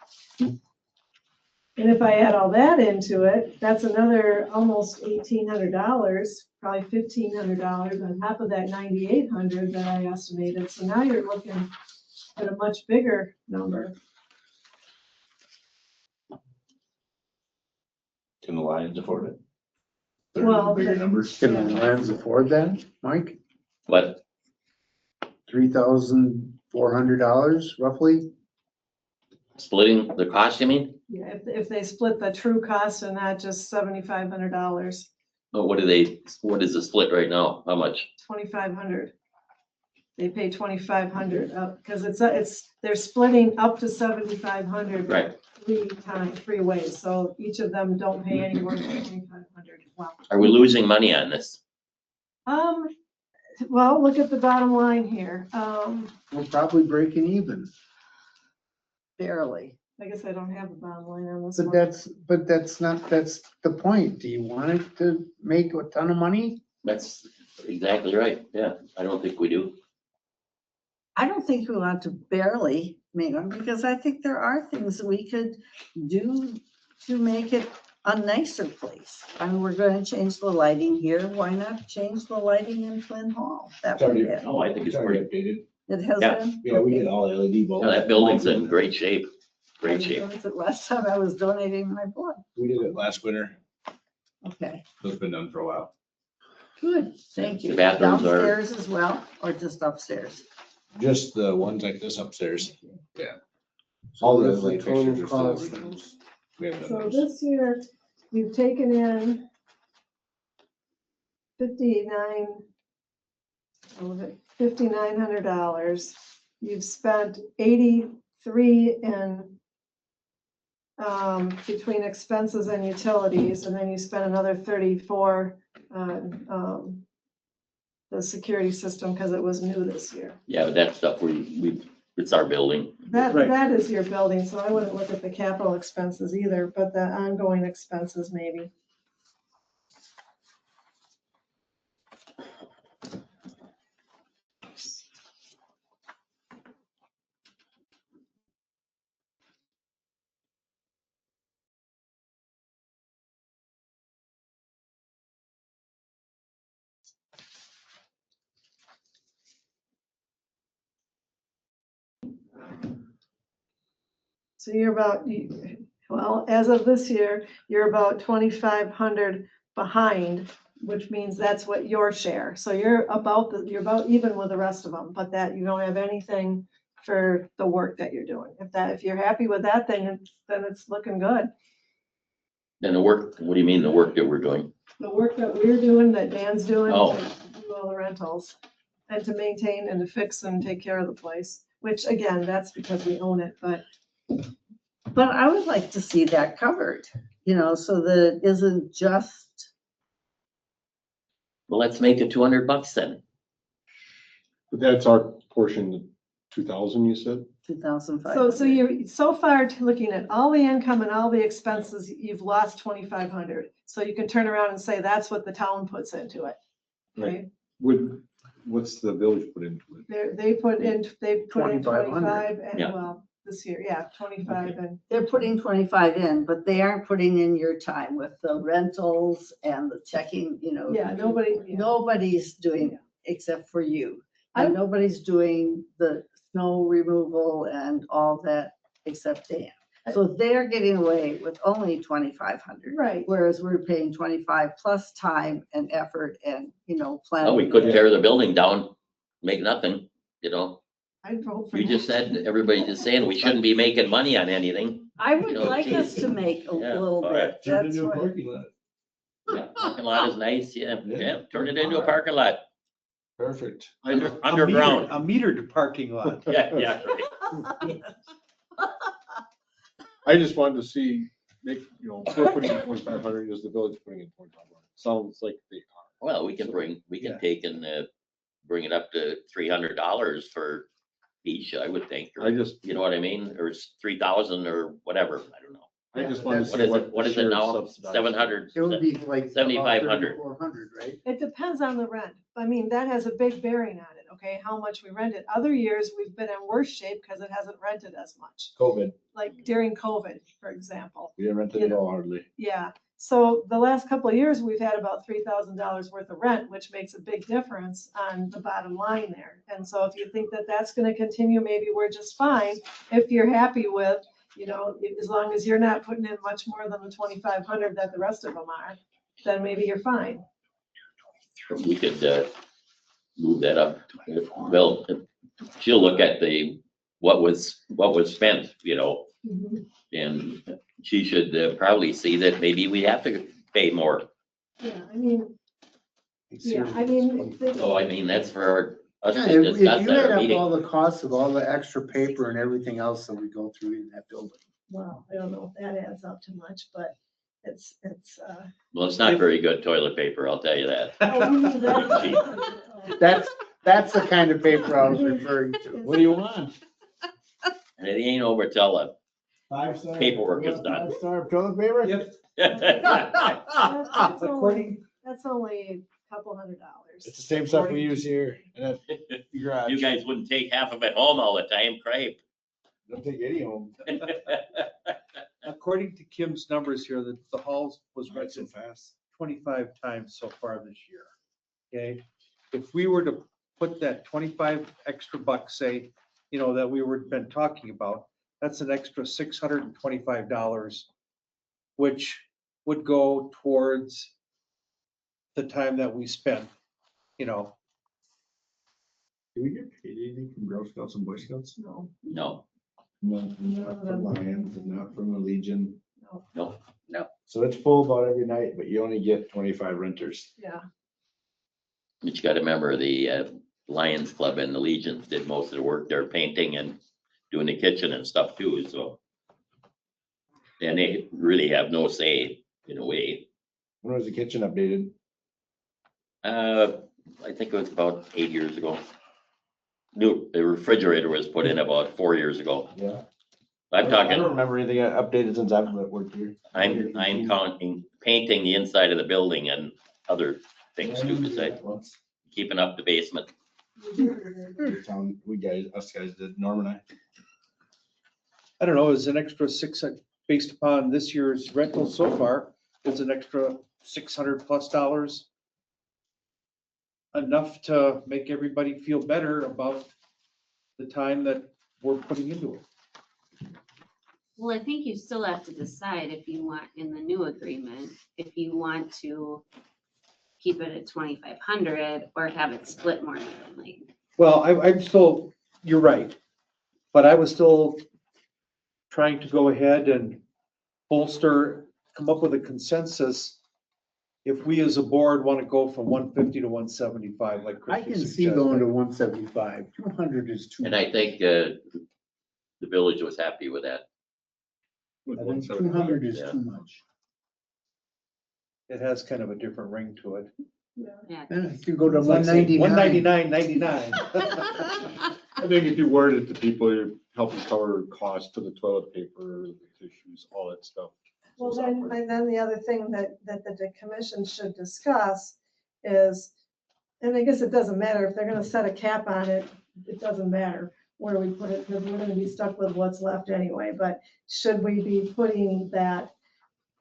And if I add all that into it, that's another almost $1,800, probably $1,500 on top of that $9,800 that I estimated. So now you're looking at a much bigger number. Can the Lions afford it? Well, Bigger numbers. can the Lions afford that, Mike? But $3,400 roughly? splitting the cost, you mean? Yeah, if they split the true cost and not just $7,500, But what is the split right now? How much? 2,500. They pay 2,500 up because they're splitting up to 7,500 Right. three ways. So each of them don't pay any more than 2,500. Wow. Are we losing money on this? Well, look at the bottom line here. We're probably breaking even. Barely. I guess I don't have a bottom line on this But one. that's the point. Do you want it to make a ton of money? That's exactly right. Yeah, I don't think we do. I don't think we want to barely make them because I think there are things that we could do to make it a nicer place. I mean, we're going to change the lighting here. Why not change the lighting in Flynn Hall? That would be it. Oh, I think it's pretty. Updated. It has Yeah. been? Yeah, we get all LED bulbs. Yeah, that building's in great shape. Great shape. Was it last time I was donating my blood? We did it last winter. Okay, So it's been done for a while. good, thank you. The bathrooms are- Downstairs as well, or just upstairs? Just the ones like this upstairs. So All the that's the light total fixtures are still cost. originals. We haven't So done those. this year, you've taken in 5,900. You've spent 83 in between expenses and utilities, and then you spent another 34 on the security system because it was new this year. Yeah, but that stuff it's our building. That, Right. that is your building, so I wouldn't look at the capital expenses either, but the ongoing expenses maybe. So you're about, well, as of this year, you're about 2,500 behind, which means that's what your share. So you're about even with the rest of them, but that you don't have anything for the work that you're doing. If you're happy with that, then it's looking good. And the work, what do you mean the work that we're doing? The work that we're doing, that Dan's doing, Oh. to do all the rentals and to maintain and to fix and take care of the place, which again, that's because we own it, but But I would like to see that covered, so that it isn't just, Well, let's make it $200 then. But that's our portion, 2,000, you said? 2,500. so you're so far looking at all the income and all the expenses, you've lost 2,500. So you can turn around and say that's what the town puts into it. Right? What's the village put into it? They put in 2,500. 25 and Yeah. well, this year, yeah, 25 and They're putting 25 in, but they aren't putting in your time with the rentals and the checking, yeah, nobody. Yeah. Nobody's doing it except for you. I- And nobody's doing the snow removal and all that except Dan. So they're getting away with only 2,500. Right. Whereas we're paying 25 plus time and effort and, planning. Oh, we couldn't tear the building down, make nothing, I'd vote for You just said, everybody just saying we shouldn't be making money on anything. I would You know, like us geez. to make a Yeah, little all bit. right. That's what. Yeah, Parking lot is nice, yeah, Yeah. turn it into a parking lot. Perfect. Underground. A metered parking lot. Yeah. I just wanted to see, we're putting in 2,500, is the village putting in 2,500? Sounds like they are. Well, we can Yeah. take and bring it up to $300 for each, I would think. or- I just, You know what I mean? Or it's 3,000 or whatever, I don't know. I just wanted to What see is what. it, what is it shared now? subsidized. 700? It would be like. 7,500. 400, right? It depends on the rent. I mean, that has a big bearing on it, okay? How much we rent it. Other years, we've been in worse shape because it hasn't rented as much, COVID, like during COVID, for example. we didn't rent it at all hardly. Yeah, so the last couple of years, we've had about $3,000 worth of rent, which makes a big difference on the bottom line there. And so if you think that that's gonna continue, maybe we're just fine. If you're happy with, as long as you're not putting in much more than the 2,500 that the rest of them are, then maybe you're fine. We could move that up. Well, she'll look at what was spent, and she should probably see that maybe we have to pay more. Yeah, I mean, So I mean, that's for us Yeah, to if discuss you at add our up meeting. all the costs of all the extra paper and everything else that we go through in that building. well, I don't know if that adds up too much, but it's. Well, it's not very good toilet paper, I'll tell you that. Oh, we knew that. That's the kind of paper I was referring to. What do you want? And it ain't over till 5-star? Paperwork is done. 5-star toilet paper? Yep. That's only a couple $100. It's the same stuff we use here in that garage. You guys wouldn't take half of it home all the time, cripe. Don't take any home. According to Kim's numbers here, the halls was Right, so rented fast. 25 times so far this year. Okay, if we were to put that 25 extra bucks, say, that we were been talking about, that's an extra $625, which would go towards the time that we spent, you know. Do we get paid anything from Girl Scouts and Boy Scouts? No, No, No, not from Lions and not from the Legion. no, no. So it's full about every night, but you only get 25 renters. yeah. But you gotta remember the Lions Club and the Legions did most of the work. They're painting and doing the kitchen and stuff too, so. And they really have no say in a way. When was the kitchen updated? I think it was about 8 years ago. The refrigerator was put in about 4 years ago. Yeah. I'm I don't talking, remember anything updated since I've worked here. I'm counting, painting the inside of the building and other things too, besides keeping up the basement. Town, us guys did, Norm and I. I don't know, is an extra six, based upon this year's rental so far, is an extra $600+ enough to make everybody feel better about the time that we're putting into it? Well, I think you still have to decide if you want in the new agreement, if you want to keep it at 2,500 or have it split more evenly. Well, I'm still, you're right, but I was still trying to go ahead and bolster, come up with a consensus. If we as a board want to go from 150 to 175, like I Christie can see going suggested. to 175. 200 is too And much. I think the village was happy with that. I think 200 is Yeah. too much. It has kind of a different ring to it. Yeah. And if you go to It's like saying 199. 199.99. I think if you word it to people, you're helping cover costs to the toilet paper, tissues, all that stuff. Well, then the other thing that the commission should discuss is, and I guess it doesn't matter, if they're gonna set a cap on it, it doesn't matter where we put it, because we're gonna be stuck with what's left anyway, but should we be putting that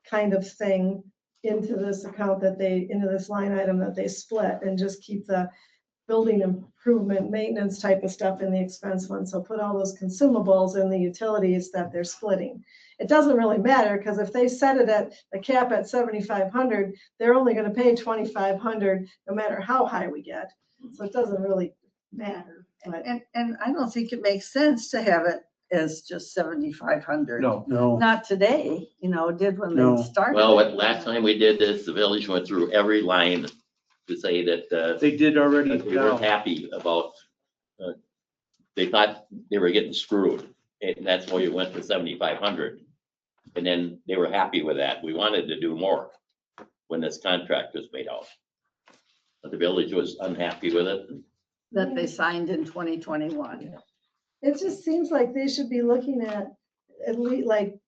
kind of thing into this account into this line item that they split, and just keep the building improvement, maintenance type of stuff in the expense one, so put all those consumables in the utilities that they're splitting. It doesn't really matter, because if they set it at the cap at 7,500, they're only gonna pay 2,500 no matter how high we get. So it doesn't really matter, but And I don't think it makes sense to have it as just 7,500. No, No, Not today, did when No. they started. Well, last time we did this, the village went through every line to say that they did already they weren't now. happy about, they thought they were getting screwed. And that's why we went to 7,500. And then they were happy with that. We wanted to do more when this contract was made out. But the village was unhappy with it. That they signed in 2021. it just seems like they should be looking at least like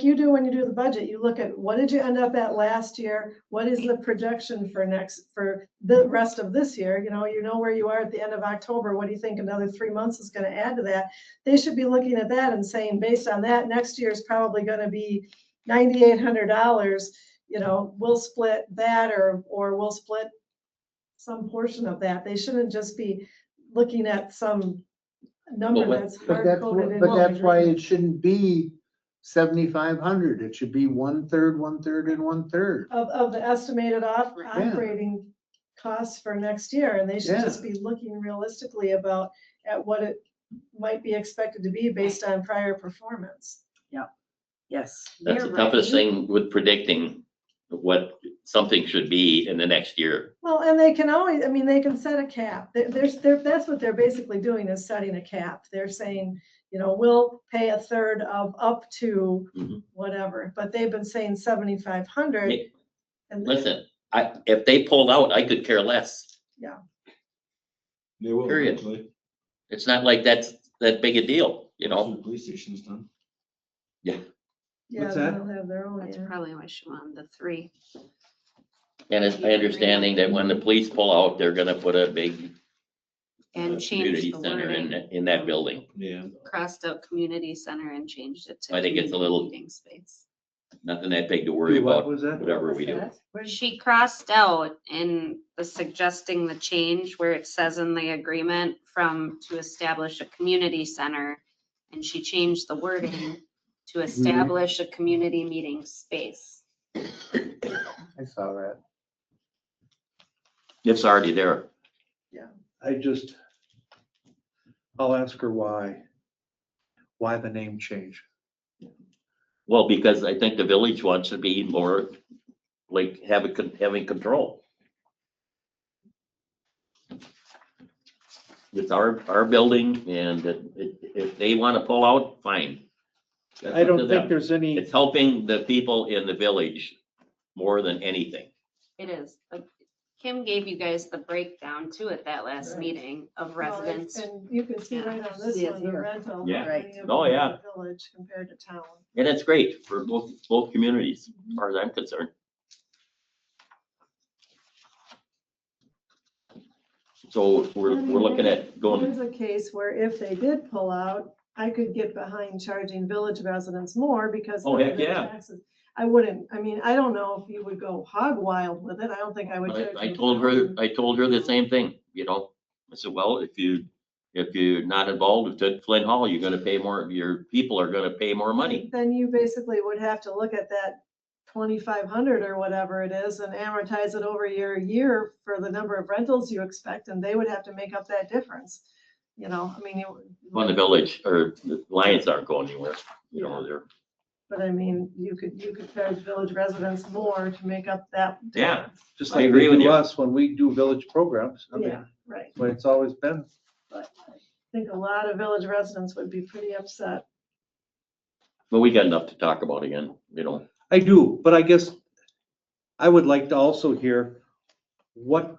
you do when you do the budget, you look at what did you end up at last year? What is the projection for the rest of this year? You know where you are at the end of October. What do you think another 3 months is going to add to that? They should be looking at that and saying, based on that, next year is probably going to be $9,800. We'll split that or we'll split some portion of that. They shouldn't just be looking at some number Well, that's but that's, hard-coded in. but that's the why agreement. it shouldn't be 7,500. It should be 1/3, 1/3, and 1/3. Of the estimated Right. Yeah. operating costs for next year, and they should Yeah. just be looking realistically at what it might be expected to be based on prior performance. Yes. That's You're the toughest right. thing with predicting what something should be in the next year. Well, and they can always, they can set a cap. That's what they're basically doing, is setting a cap. They're saying, we'll pay a third of up to Mhm. whatever, but they've been saying 7,500. Hey, And Listen, if they pulled out, I could care less. They will Period. eventually. It's not like that's that big a deal, After the police station's done. yeah, What's that? they'll have their own. That's Yeah. probably why she wanted the 3. And it's my understanding that when the police pull out, they're gonna put a big And community changed the center wording. in that building. Yeah. Crossed out community center and changed it to. I think it's a little- meeting space. Nothing that big to worry What about, was that? whatever we do. She crossed out in the suggesting the change where it says in the agreement to establish a community center And she changed the wording to establish a community meeting space. I saw that. It's already there. I'll ask her why the name change. Well, because I think the village wants to be more like having control. It's our building, and if they want to pull out, fine. That's I up to don't think them. there's any, It's helping the people in the village more than anything. It is. Kim gave you guys the breakdown too at that last Right. meeting of Well, residents. And you can see right on this See it one, the here. rental. Yeah. how many of Oh, them yeah. are Village compared to town. And it's great for both communities, as far as I'm concerned. So we're looking at going, There's a case where if they did pull out, I could get behind charging village residents more because. Oh, of heck the yeah. taxes. I wouldn't, I mean, I don't know if you would go hog wild with it. I don't think I would. charge I them told her the same thing, you know. I said, well, if you're not involved with Flint Hall, you're gonna pay more, your people are gonna pay more money. Then you basically would have to look at that 2,500 or whatever it is and amortize it over your year for the number of rentals you expect, and they would have to make up that difference. You know, I mean, On the village, or the Lions aren't going anywhere, you know, they're, but I mean, you could charge village residents more to make up that. Yeah. difference. just I like agree they with do you. us when we do village programs. I mean, Yeah, right. when it's always been. But I think a lot of village residents would be pretty upset. but we got enough to talk about again, you know. I do, but I guess I would like to also hear what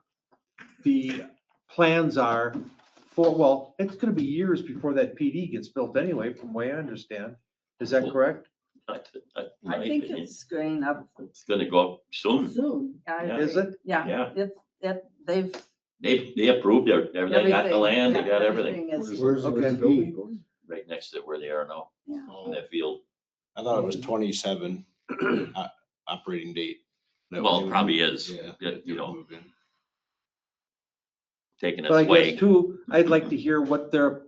the plans are for, well, it's gonna be years before that PD gets built anyway, from the way I understand. Is that correct? In I my think opinion, it's going up it's gonna go up soon. soon. Yeah. Is it? Yeah, Yeah. they've. They approved everything, they got the land, they got everything, is- Where's Okay. the building going? right next to where they are now, Yeah. in that field. I thought it was 27 operating date. That Well, was- it probably is, Yeah. that, you know, Move in. taking But I its way. guess too, I'd like to hear what their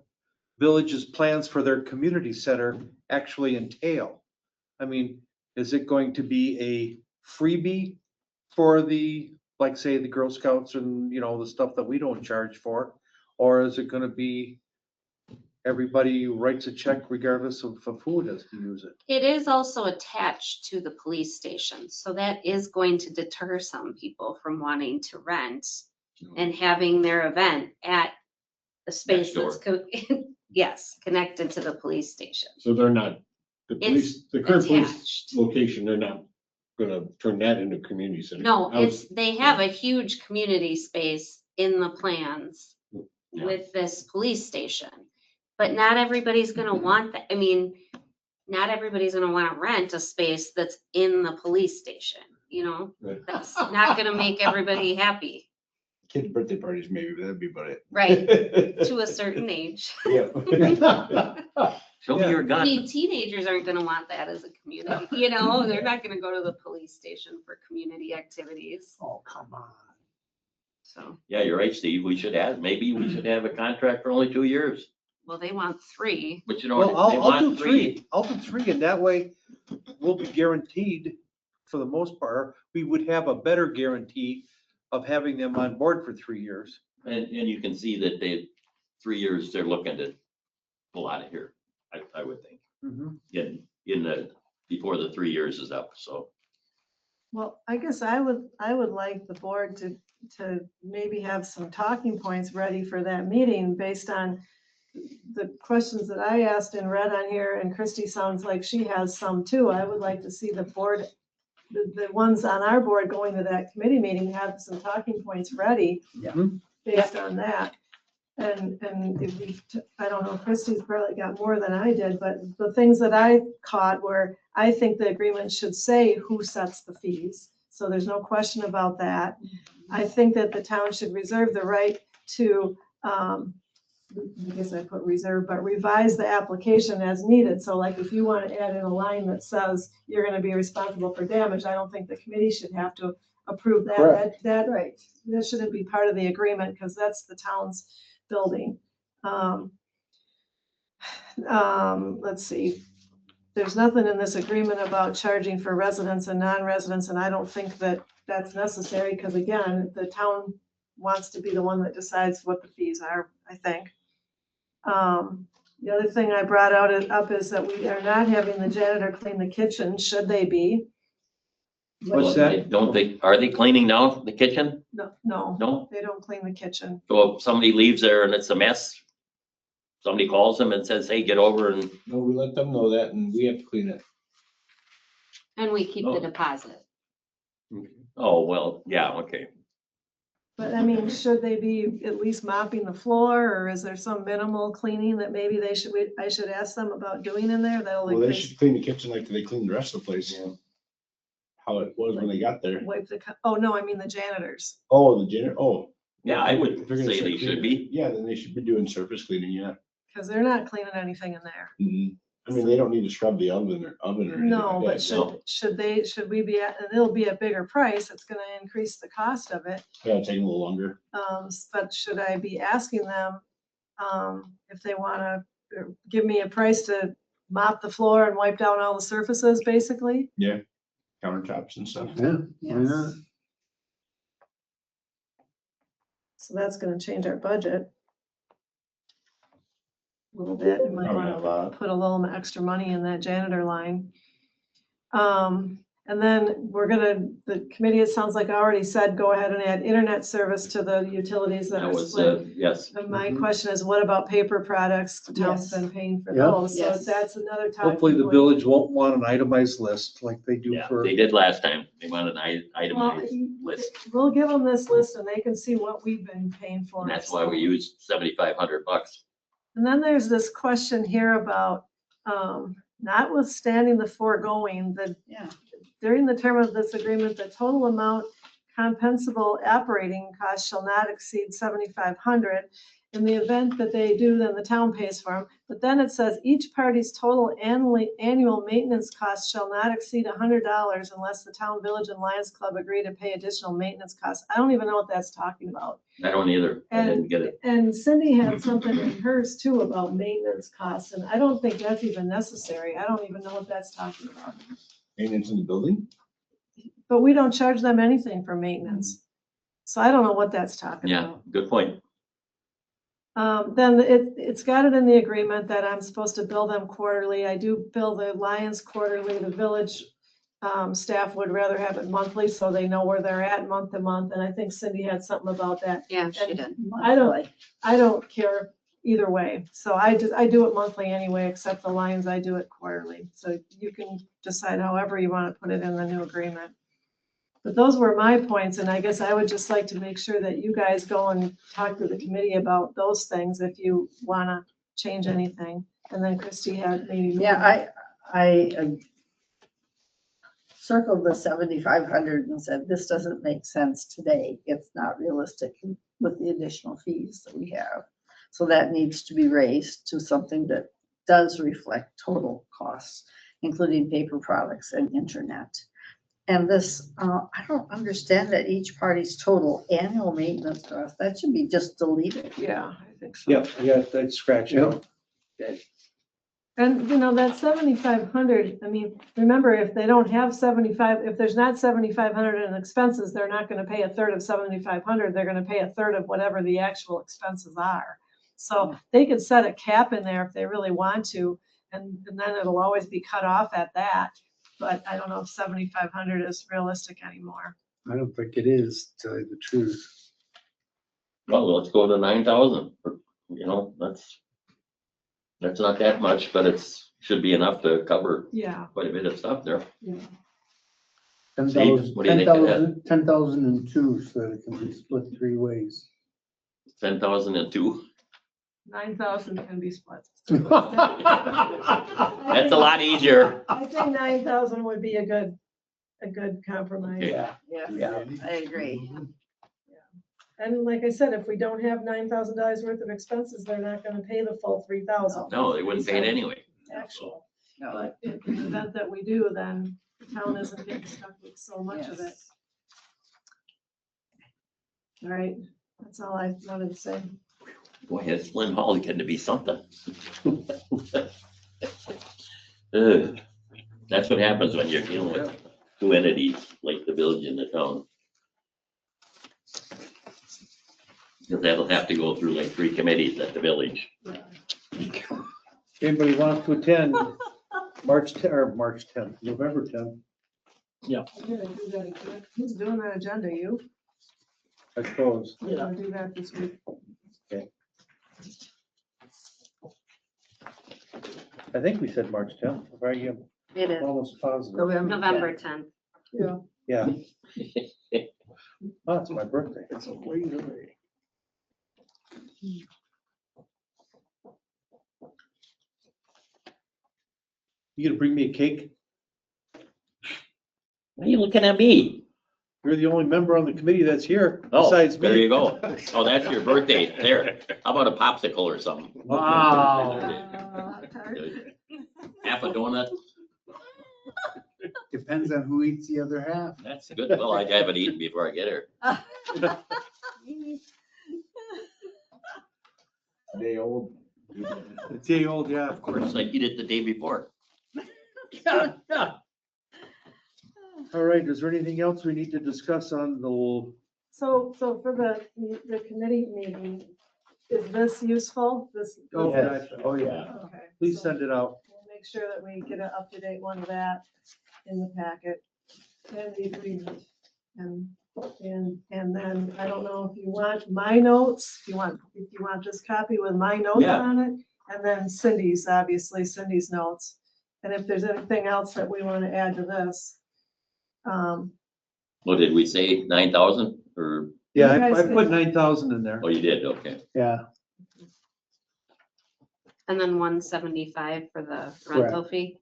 village's plans for their community center actually entail. I mean, is it going to be a freebie for the, like, say, the Girl Scouts and, you know, the stuff that we don't charge for? Or is it gonna be everybody writes a check regardless of who does to use it? It is also attached to the police station, so that is going to deter some people from wanting to rent and having their event at the space Next that's, yes, connected to the police station. So they're not, the current police Attached. location, they're not gonna turn that into a community center. No, I was- they have a huge community space in the plans Yeah. with this police station. But not everybody's gonna want that. I mean, not everybody's gonna wanna rent a space that's in the police station, you know? Right. That's not gonna make everybody happy, Kids' birthday parties maybe, but that'd be about it. right? To a certain age. Yeah. Show me your I gun. mean, teenagers aren't gonna want that as a community, you know? They're not gonna go to the police station for community activities, Oh, come on. so. Yeah, you're right, Steve, maybe we should have a contract for only 2 years, Well, they want 3. but you know, Well, they I'll do want 3. 3. I'll do 3, and that way we'll be guaranteed, for the most part, we would have a better guarantee of having them on board for 3 years. And you can see that 3 years, they're looking to pull out of here, I would think, before the 3 years is up, so. Well, I guess I would like the board to maybe have some talking points ready for that meeting based on the questions that I asked and read on here, and Christie sounds like she has some too. I would like to see the board, the ones on our board going to that committee meeting, have some talking points ready Yeah. based on that. And if we, I don't know, Christie's probably got more than I did, but the things that I caught were, I think the agreement should say who sets the fees. So there's no question about that. I think that the town should reserve the right to, I guess I put reserve, but revise the application as needed. So like if you want to add in a line that says you're going to be responsible for damage, I don't think the committee should have to approve that. Correct. That shouldn't be part of the agreement because that's the town's building. Let's see. There's nothing in this agreement about charging for residents and non-residents, and I don't think that that's necessary, because again, the town wants to be the one that decides what the fees are, I think. The other thing I brought up is that we are not having the janitor clean the kitchen, should they be? What's that? Don't they, are they cleaning now the kitchen? No, No? they don't clean the kitchen. So if somebody leaves there and it's a mess, somebody calls them and says, hey, get over and, No, we let them know that and we have to clean it. And we keep the deposit. oh, well, yeah, okay. But I mean, should they be at least mopping the floor, or is there some minimal cleaning that maybe I should ask them about doing in there? That'll Well, they increase, should clean the kitchen like they clean the rest of the place. How it was when they got there. wipe oh, no, I mean the janitors. Oh, the janitor, oh. Yeah, I would If they're gonna say start they should cleaning- be. Yeah, then they should be doing surface cleaning, yeah. Because they're not cleaning anything in there. Mhm. I mean, they don't need to scrub the oven or anything No, like but that. should we be at, and it'll be a bigger price, it's gonna increase the cost of it. Yeah, take a little longer. But should I be asking them, if they wanna give me a price to mop the floor and wipe down all the surfaces, basically? Yeah, countertops and stuff. Yeah, why Yes. not? So that's gonna change our budget a little bit. We might Probably wanna not a lot. put a little extra money in that janitor line. And then the committee, it sounds like already said, go ahead and add internet service to the utilities that That are was, split. yes. And my Mhm. question is, what about paper products? The town's Yes. been paying for Yeah. those, so Yes. that's another talking Hopefully the point. village won't want an itemized list like they do Yeah, for. they did last time. They wanted an Well, itemized list. we'll give them this list and they can see what we've been paying for. And that's why we used $7,500. And then there's this question here about, notwithstanding the foregoing, that Yeah. during the term of this agreement, the total amount compensable operating costs shall not exceed 7,500. In the event that they do, then the town pays for them. But then it says each party's total annual maintenance costs shall not exceed $100 unless the town, village, and Lions Club agree to pay additional maintenance costs. I don't even know what that's talking about. I don't either. I didn't get it. And Cindy had something in hers too about maintenance costs, and I don't think that's even necessary. I don't even know what that's talking about. Maintenance in the building? But we don't charge them anything for maintenance. So I don't know what that's talking Yeah, about. good point. Then it's got it in the agreement that I'm supposed to bill them quarterly. I do bill the Lions quarterly. The village staff would rather have it monthly, so they know where they're at month to month. And I think Cindy had something about that. Yeah, she did. I don't care either way. So I do it monthly anyway, except the Lions, I do it quarterly. So you can decide however you want to put it in the new agreement. But those were my points, and I guess I would just like to make sure that you guys go and talk to the committee about those things if you want to change anything. And then Christie had maybe. Yeah, I circled the 7,500 and said, this doesn't make sense today. It's not realistic with the additional fees that we have. So that needs to be raised to something that does reflect total costs, including paper products and internet. And this, I don't understand that each party's total annual maintenance cost, that should be just deleted. Yeah, I think so. Yeah, that's scratch out. And that 7,500, I mean, remember, if they don't have 75, if there's not 7,500 in expenses, they're not gonna pay a third of 7,500, they're gonna pay a third of whatever the actual expenses are. So they could set a cap in there if they really want to, and then it'll always be cut off at that. But I don't know if 7,500 is realistic anymore. I don't think it is, to tell you the truth. Well, let's go to 9,000. That's not that much, but should be enough to cover Yeah, quite a bit of stuff there. yeah. 10,000, what do you think of that? 10,002, so that it can be split 3 ways. 10,002. 9,000 can be split. That's a lot easier. I think 9,000 would be a good compromise. Okay. Yeah, I agree. And like I said, if we don't have $9,000 worth of expenses, they're not gonna pay the full 3,000. No, they wouldn't pay it anyway. Actual, No. but in the event that we do, then the town isn't getting stuck with so much of it. Yes. All right, that's all I wanted to say. Boy, that Slim Hall is getting to be something. Ugh. That's what happens when you're dealing with two entities, like the village and the town. Because that'll have to go through like 3 committees at the village. Anybody wants to attend March 10th, November 10th, Who's doing that agenda? You? I suppose. I'm gonna do that this week. I think we said March 10th, if I am It is almost positive. November 10th. Yeah. Yeah. Oh, it's my birthday. It's a late already. You gonna bring me a cake? Why are you looking at me? You're the only member on the committee that's here Oh, besides there me. you go. Oh, that's your birthday. There. How about a popsicle or something? Wow. Half a donut? Depends on who eats the other half. That's good. Well, I haven't eaten before I get here. Day old. A day old, yeah. Of course, I eat it the day before. All right, is there anything else we need to discuss on the, So for the committee meeting, is this useful? This? Oh, Yes. gotcha. Oh, yeah. Okay. Please so send it out. We'll make sure that we get an up-to-date one of that in the packet and the agreement. And then I don't know if you want my notes, if you want this copy with my notes Yeah. on it, and then Cindy's, obviously Cindy's notes. And if there's anything else that we want to add to this. What did we say? 9,000 or, Yeah, You guys I put can- 9,000 in there. oh, you did? Okay. Yeah, And then 175 for the rental fee.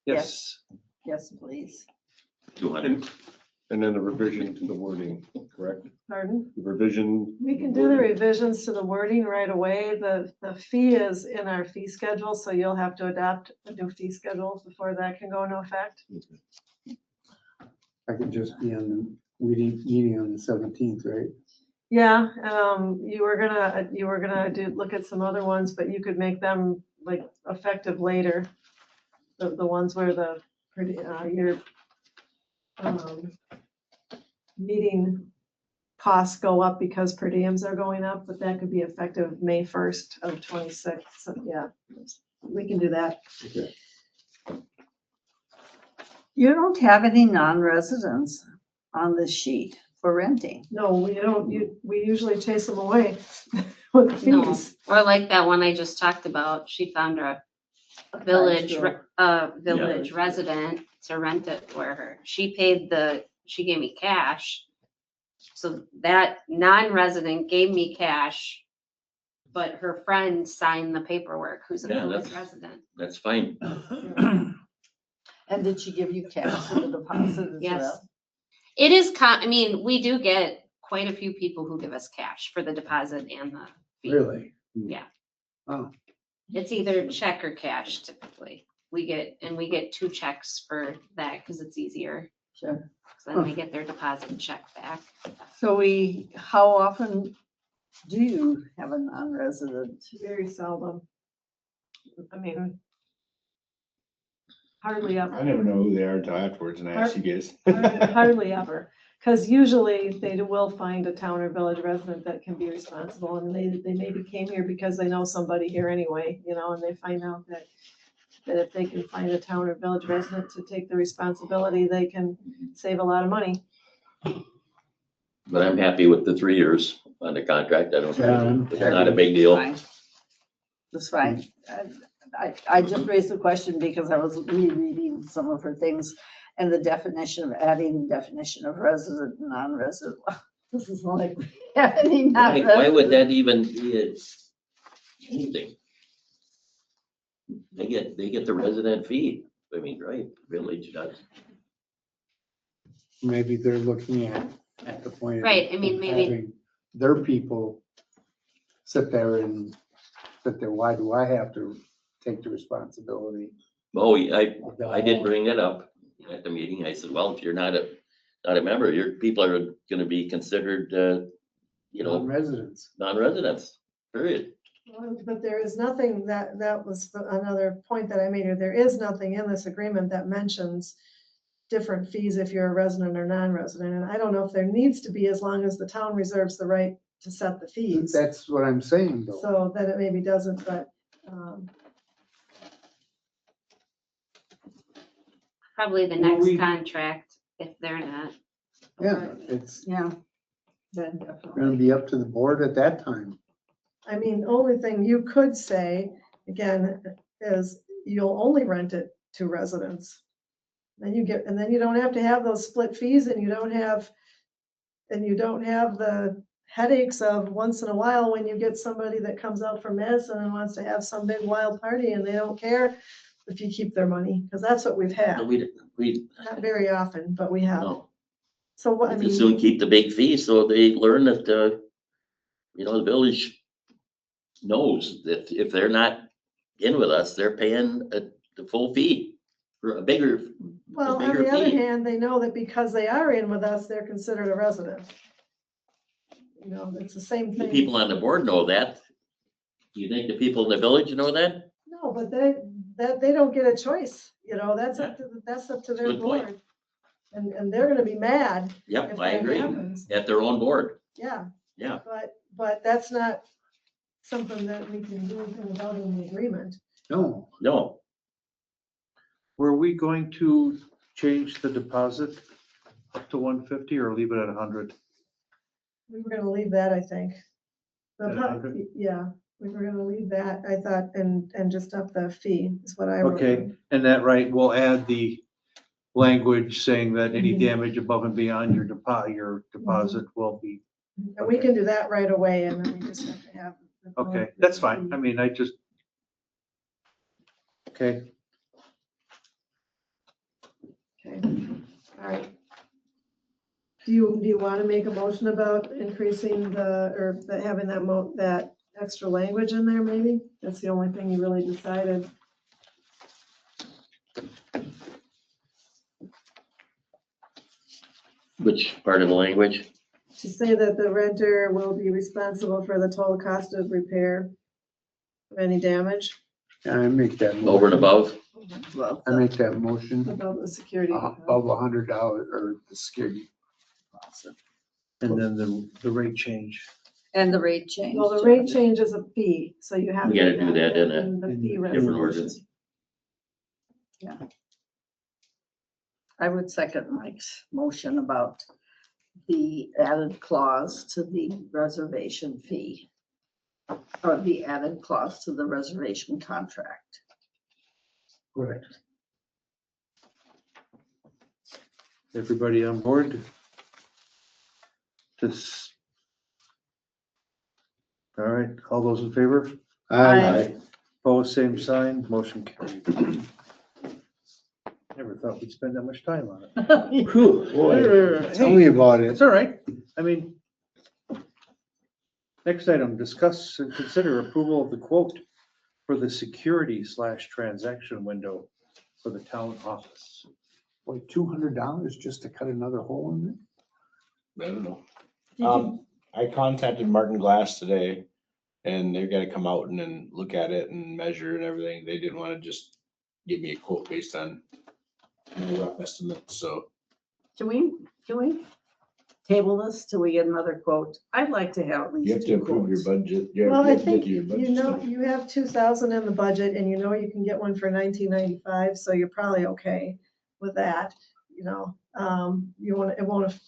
Yes. yes, please. 200. And then the revision to the wording, correct? Pardon? The revision. We can do the revisions to the wording right away. The fee is in our fee schedule, so you'll have to adopt a new fee schedule before that can go into effect. I could just be on the meeting on the 17th, right? Yeah, you were gonna look at some other ones, but you could make them like effective later. The ones where your meeting costs go up because per diems are going up, but that could be effective May 1st of 26. So yeah, we can do that. Okay. You don't have any non-residents on this sheet for renting. No, we don't, we usually chase them away with No, fees. or like that one I just talked about, she found a village, village resident to rent it for her. She gave me cash. So that non-resident gave me cash, but her friend signed the paperwork, who's a Yeah, village that's- resident. That's fine. And did she give you cash for the deposit as Yes. well? It is, I mean, we do get quite a few people who give us cash for the deposit and the fee. Really? Yeah. Oh, It's either check or cash typically. We get 2 checks for that because it's easier. Sure. So then they get their deposit check back. So how often do you have a non-resident? Very seldom. I mean, hardly ever. I never know who they are until afterwards and I ask you guys. Hardly ever, because usually they will find a town or village resident that can be responsible, and they maybe came here because they know somebody here anyway, and they find out that if they can find a town or village resident to take the responsibility, they can save a lot of money. But I'm happy with the 3 years on the contract. I don't, Yeah. it's not a big deal. Fine. That's fine. I just raised the question because I was rereading some of her things and the adding definition of resident, and non-resident. This is like, any Why would non-resident. that even be anything? They get the resident fee. I mean, right, village does. maybe they're looking at the point. of- Right, I mean, of maybe- having their people sit there and why do I have to take the responsibility? Oh, I of the did whole- bring that up at the meeting. I said, well, if you're not a member, your people are gonna be considered, Non-residents. non-residents. period. But there is nothing that was another point that I made here. There is nothing in this agreement that mentions different fees if you're a resident or non-resident. And I don't know if there needs to be, as long as the town reserves the right to set the fees. That's what I'm saying though. So that it maybe doesn't, but, Probably the Well, next we- contract, if they're not. Yeah, it's Yeah. Then gonna definitely. be up to the board at that time. I mean, only thing you could say, again, is you'll only rent it to residents. Then you get, and then you don't have to have those split fees, and you don't have the headaches of once in a while when you get somebody that comes out from Madison and wants to have some big wild party and they don't care if you keep their money, because that's what we've had. We, Not very often, but we have. no, So what, I we mean, soon keep the big fee so they learn that, the village knows that if they're not in with us, they're paying the full fee for a bigger well, on bigger the other fee. hand, they know that because they are in with us, they're considered a resident. You know, it's the same The thing. people on the board know that. Do you think the people in the village know that? No, but they don't get a choice, that's up to their Good point. board. And they're gonna be mad Yep, if I that agree. happens. At their own board. Yeah. Yeah. But that's not something that we can do anything about in the agreement. No, No, Were we going to change the deposit up to 150 or leave it at 100? We were gonna leave that, I think. At 100? Yeah, we were gonna leave that, I thought, and just up the fee is what I wrote. Okay, and that right, we'll add the language saying that any Mhm. damage above and beyond your deposit will be, And we can do that right away, and then we just have to have. the- okay, that's fine. I mean, okay, Okay, all right. Do you want to make a motion about increasing having that extra language in there, maybe? That's the only thing you really decided. which part of the language? To say that the renter will be responsible for the total cost of repair of any damage I make that. Over and motion. above? Well, I make that motion above the security. above $100 or the security deposit. and then the rate change. and the rate change. Well, the rate change is a fee, so you have. We to gotta do that in a the fee different resolution. ordinance. I would second Mike's motion about the added clause to the reservation fee. Or the added clause to the reservation contract. Correct. Everybody on board? Just. All right, all those in favor? Aye. Opposed, same sign, motion carried. Never thought we'd spend that much time on it. Whew, boy, tell Hey, me about it's it. all right. I mean, next item, discuss and consider approval of the quote for the security/transaction window for the town office. Boy, $200 just to cut another hole in it? I don't know. Did you- I contacted Martin Glass today and they're gonna come out and then look at it and measure and everything. They didn't wanna just give me a quote based on rough estimates, so. Can we table this till we get another quote? I'd like to have at You have least to two approve your quotes. budget. You Well, I have to think, get your budget stuff. you have 2,000 in the budget and you know you can get one for 1995, so you're probably okay with that, it won't,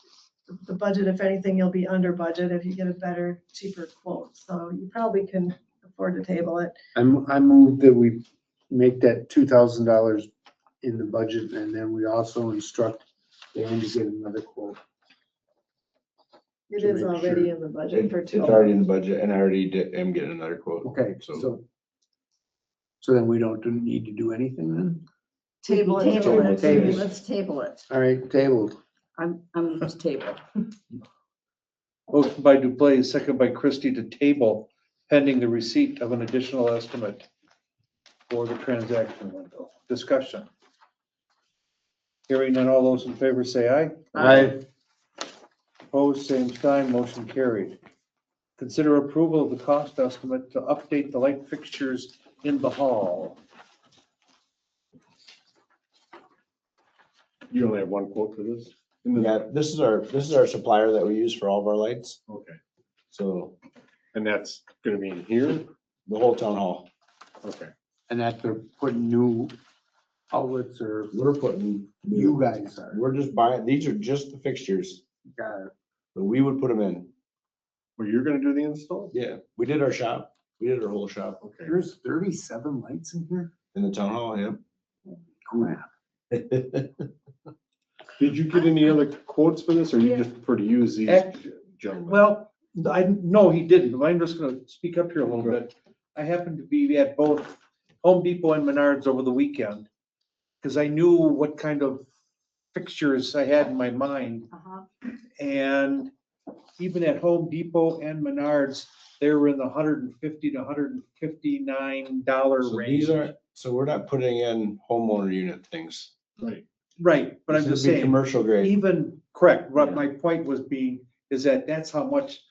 the budget, if anything, you'll be under budget if you get a better, cheaper quote, so you probably can afford to table it. I move that we make that $2,000 in the budget and then we also instruct Dan to get another quote. It To is make already sure. in the budget for It's two. already in the budget and I already am getting another quote. Okay, So so then we don't need to do anything then? Table it. Table it. Table. Let's table it. All right, tabled. I'm just table. Motion by Duplays, second by Christie to table pending the receipt of an additional estimate for the transaction window. Discussion. Hearing none, all those in favor say aye. Aye. Opposed, same sign, motion carried. Consider approval of the cost estimate to update the light fixtures in the hall. You only have one quote for this? Yeah, this is our supplier that we use for all of our lights. Okay, So and that's gonna be in here? the whole town hall, Okay. And that they're putting new outlets or we're putting, you guys are. we're just buying, these are just the fixtures, Got it. but we would put them in. Well, you're gonna do the install? Yeah, we did our shop. We did our whole shop Okay. There's 37 lights in here? in the town hall, yeah. Crap. Did you get any other quotes for this, or you just prefer to use these gentlemen? Well, no, he didn't, but I'm just gonna speak up here a little bit. I happened to be at both Home Depot and Menards over the weekend, because I knew what kind of fixtures I had in my mind. Uh-huh. And even at Home Depot and Menards, they were in the $150 to $159 So range. these are, so we're not putting in homeowner unit things. Right. Right, but I'm This would just be saying, Commercial grade. even, correct, what my point was being, is that that's how much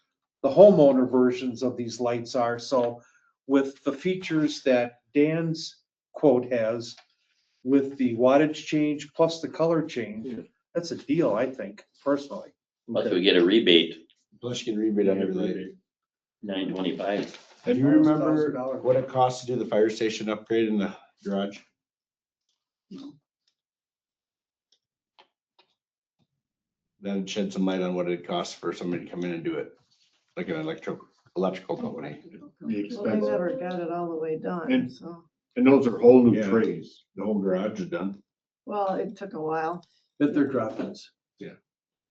the homeowner versions of these lights are. So with the features that Dan's quote has, with the wattage change plus the color change, that's a deal, I think, personally. Plus we get a rebate, Plus you can rebate on every light. $9.25. Do you remember $1,000. what it costs to do the fire station upgrade in the garage? That'd shed some light on what it costs for somebody to come in and do it, like an electrical company. The Well, they expense, never got it all the way done, And- so, and those are whole new Yeah. trays. The whole garage is done. well, it took a while. That they're drop-ins.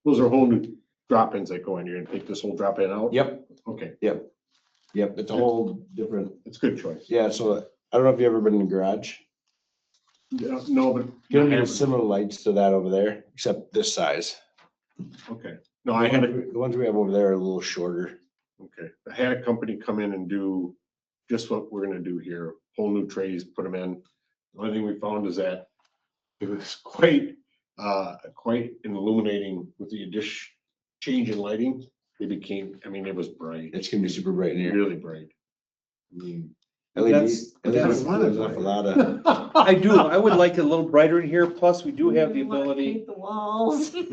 Those are whole new drop-ins that go in. You're gonna take this whole drop-in out? Yep, Okay, yep, it's a whole different, it's a good choice. yeah, so I don't know if you ever been in the garage. Yeah, no, but. Gonna I be haven't. similar lights to that over there, except this size. Okay, no, I had a, The ones we have over there are a little shorter. okay, I had a company come in and do just what we're gonna do here, whole new trays, put them in. The only thing we found is that it was quite illuminating with the addition, change in lighting. It became, I mean, it was bright, It's gonna be super bright in here. really bright. I mean, That's- LEDs that's- gives off a lot of, I do, I would like it a little brighter in here, plus we do have the You wanna ability, paint the walls. you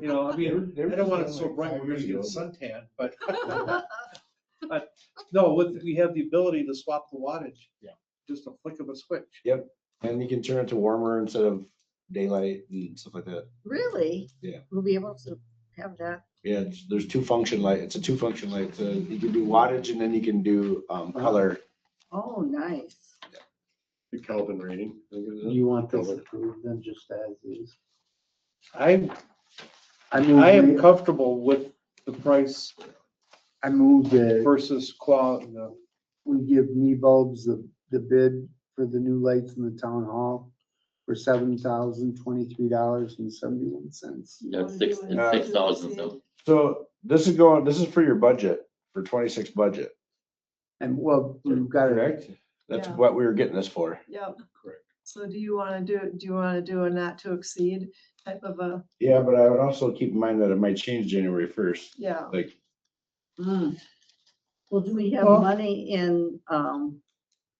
know, I mean, I don't want it so bright we're gonna get suntan, but. But, no, we have the ability to swap the wattage. Yeah. Just a flick of a switch. and you can turn it to warmer instead of daylight and stuff like that. Really? Yeah. We'll be able to have that. Yeah, there's two function light, it's a two function light, so you can do wattage and then you can do, color. Oh, nice. the Kelvin rating. I think it is. Do you want this approved then just as is? I move am we- comfortable with the price I move that versus quality. we give Me Bulbs the bid for the new lights in the town hall for $7,023.71. That's $6,000, so. So this is for your budget, for 26 budget, And well, we've got it. correct? That's Yeah. what we were getting this for. Yep. Correct. So do you wanna do a not to exceed type of a, Yeah, but I would also keep in mind that it might change January 1st, yeah, like, Well, do we have Well- money in,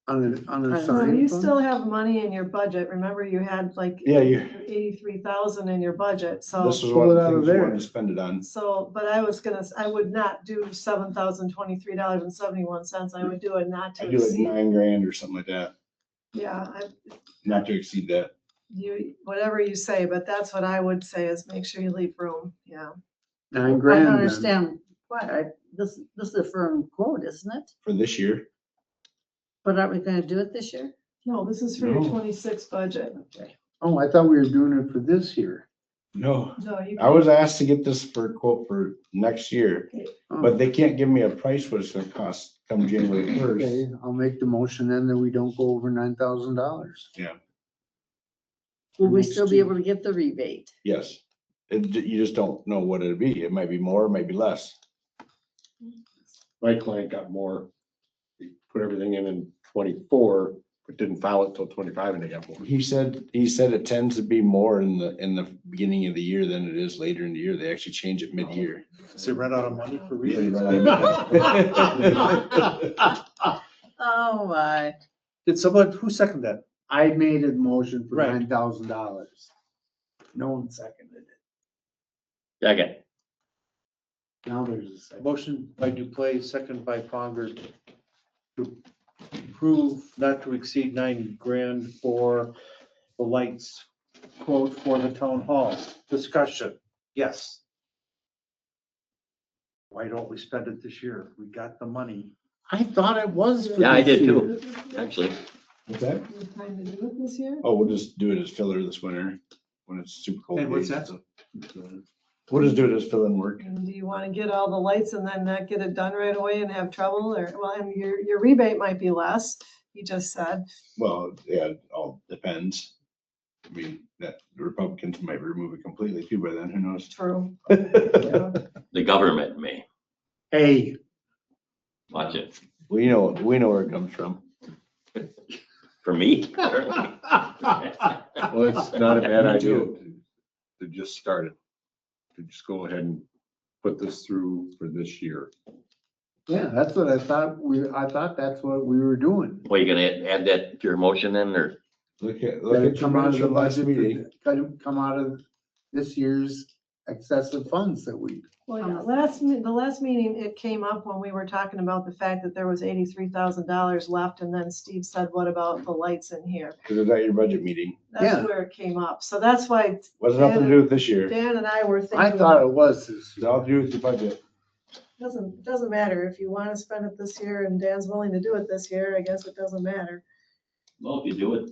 On a Well, so you sign. still have money in your budget, remember you had like yeah, you, 83,000 in your budget, so. this was pull one of it the out of things we there. wanted to spend it on. So, but I would not do $7,023.71, I would do a not I to do like exceed. $9,000 or something like that, Yeah, not to exceed that. whatever you say, but that's what I would say is make sure you leave room, yeah. $9 I don't grand then. understand why. This is a firm quote, isn't it? For this year, But aren't we gonna do it this year? No, this is for your No. 26 budget. Oh, I thought we were doing it for this year. no, No, you. I was asked to get this for a quote for next year, Oh, but they can't give me a price what it's gonna cost come January 1st. Okay, I'll make the motion then that we don't go over $9,000. Will we Next still be year. able to get the rebate? Yes, you just don't know what it'd be, it might be more, it might be less. My client got more. He put everything in 24, but didn't file it till 25 and they got more. He said it tends to be more in the beginning of the year than it is later in the year. They actually change it mid-year. Does they run out of money for rebates? Oh, my. Did someone, who seconded that? I made a motion for Right. $9,000. No one seconded it. Second. Now there's a second. Motion by Duplain, second by Fongert to approve not to exceed $9,000 for the lights quote for the town hall. Discussion, yes. Why don't we spend it this year? We got the money. I thought it was. for Yeah, I this did year. too, actually. What's that? You have time to do it this year? Oh, we'll just do it as filler this winter when it's super cold. And what's days. that? We'll just do it as fill-in work. And do you want to get all the lights and then not get it done right away and have trouble? Or, well, and your rebate might be less, you just said. Well, yeah, it all depends. I mean, that the Republicans might remove it completely too by then, who knows? True. Yeah. The government may. Hey, Watch it. We know where it comes from. For me. Well, it's not a bad Me idea too. to just start it. To just go ahead and put this through for this year. yeah, that's what I thought. I thought that's what we were doing. Well, you gonna add that to your motion then, or? Look at Let it your come out of minutes the from last budget, meeting. come out of this year's excessive funds that we. Well, yeah, the last meeting, it came up when we were talking about the fact that there was $83,000 left, and then Steve said, what about the lights in here? Cause it was at your budget meeting. That's Yeah. where it came up. So that's why Wasn't nothing to do with this year. Dan and I were thinking. I thought it was this. It's all to do with the budget. Doesn't matter. If you want to spend it this year and Dan's willing to do it this year, I guess it doesn't matter. Well, if you do it,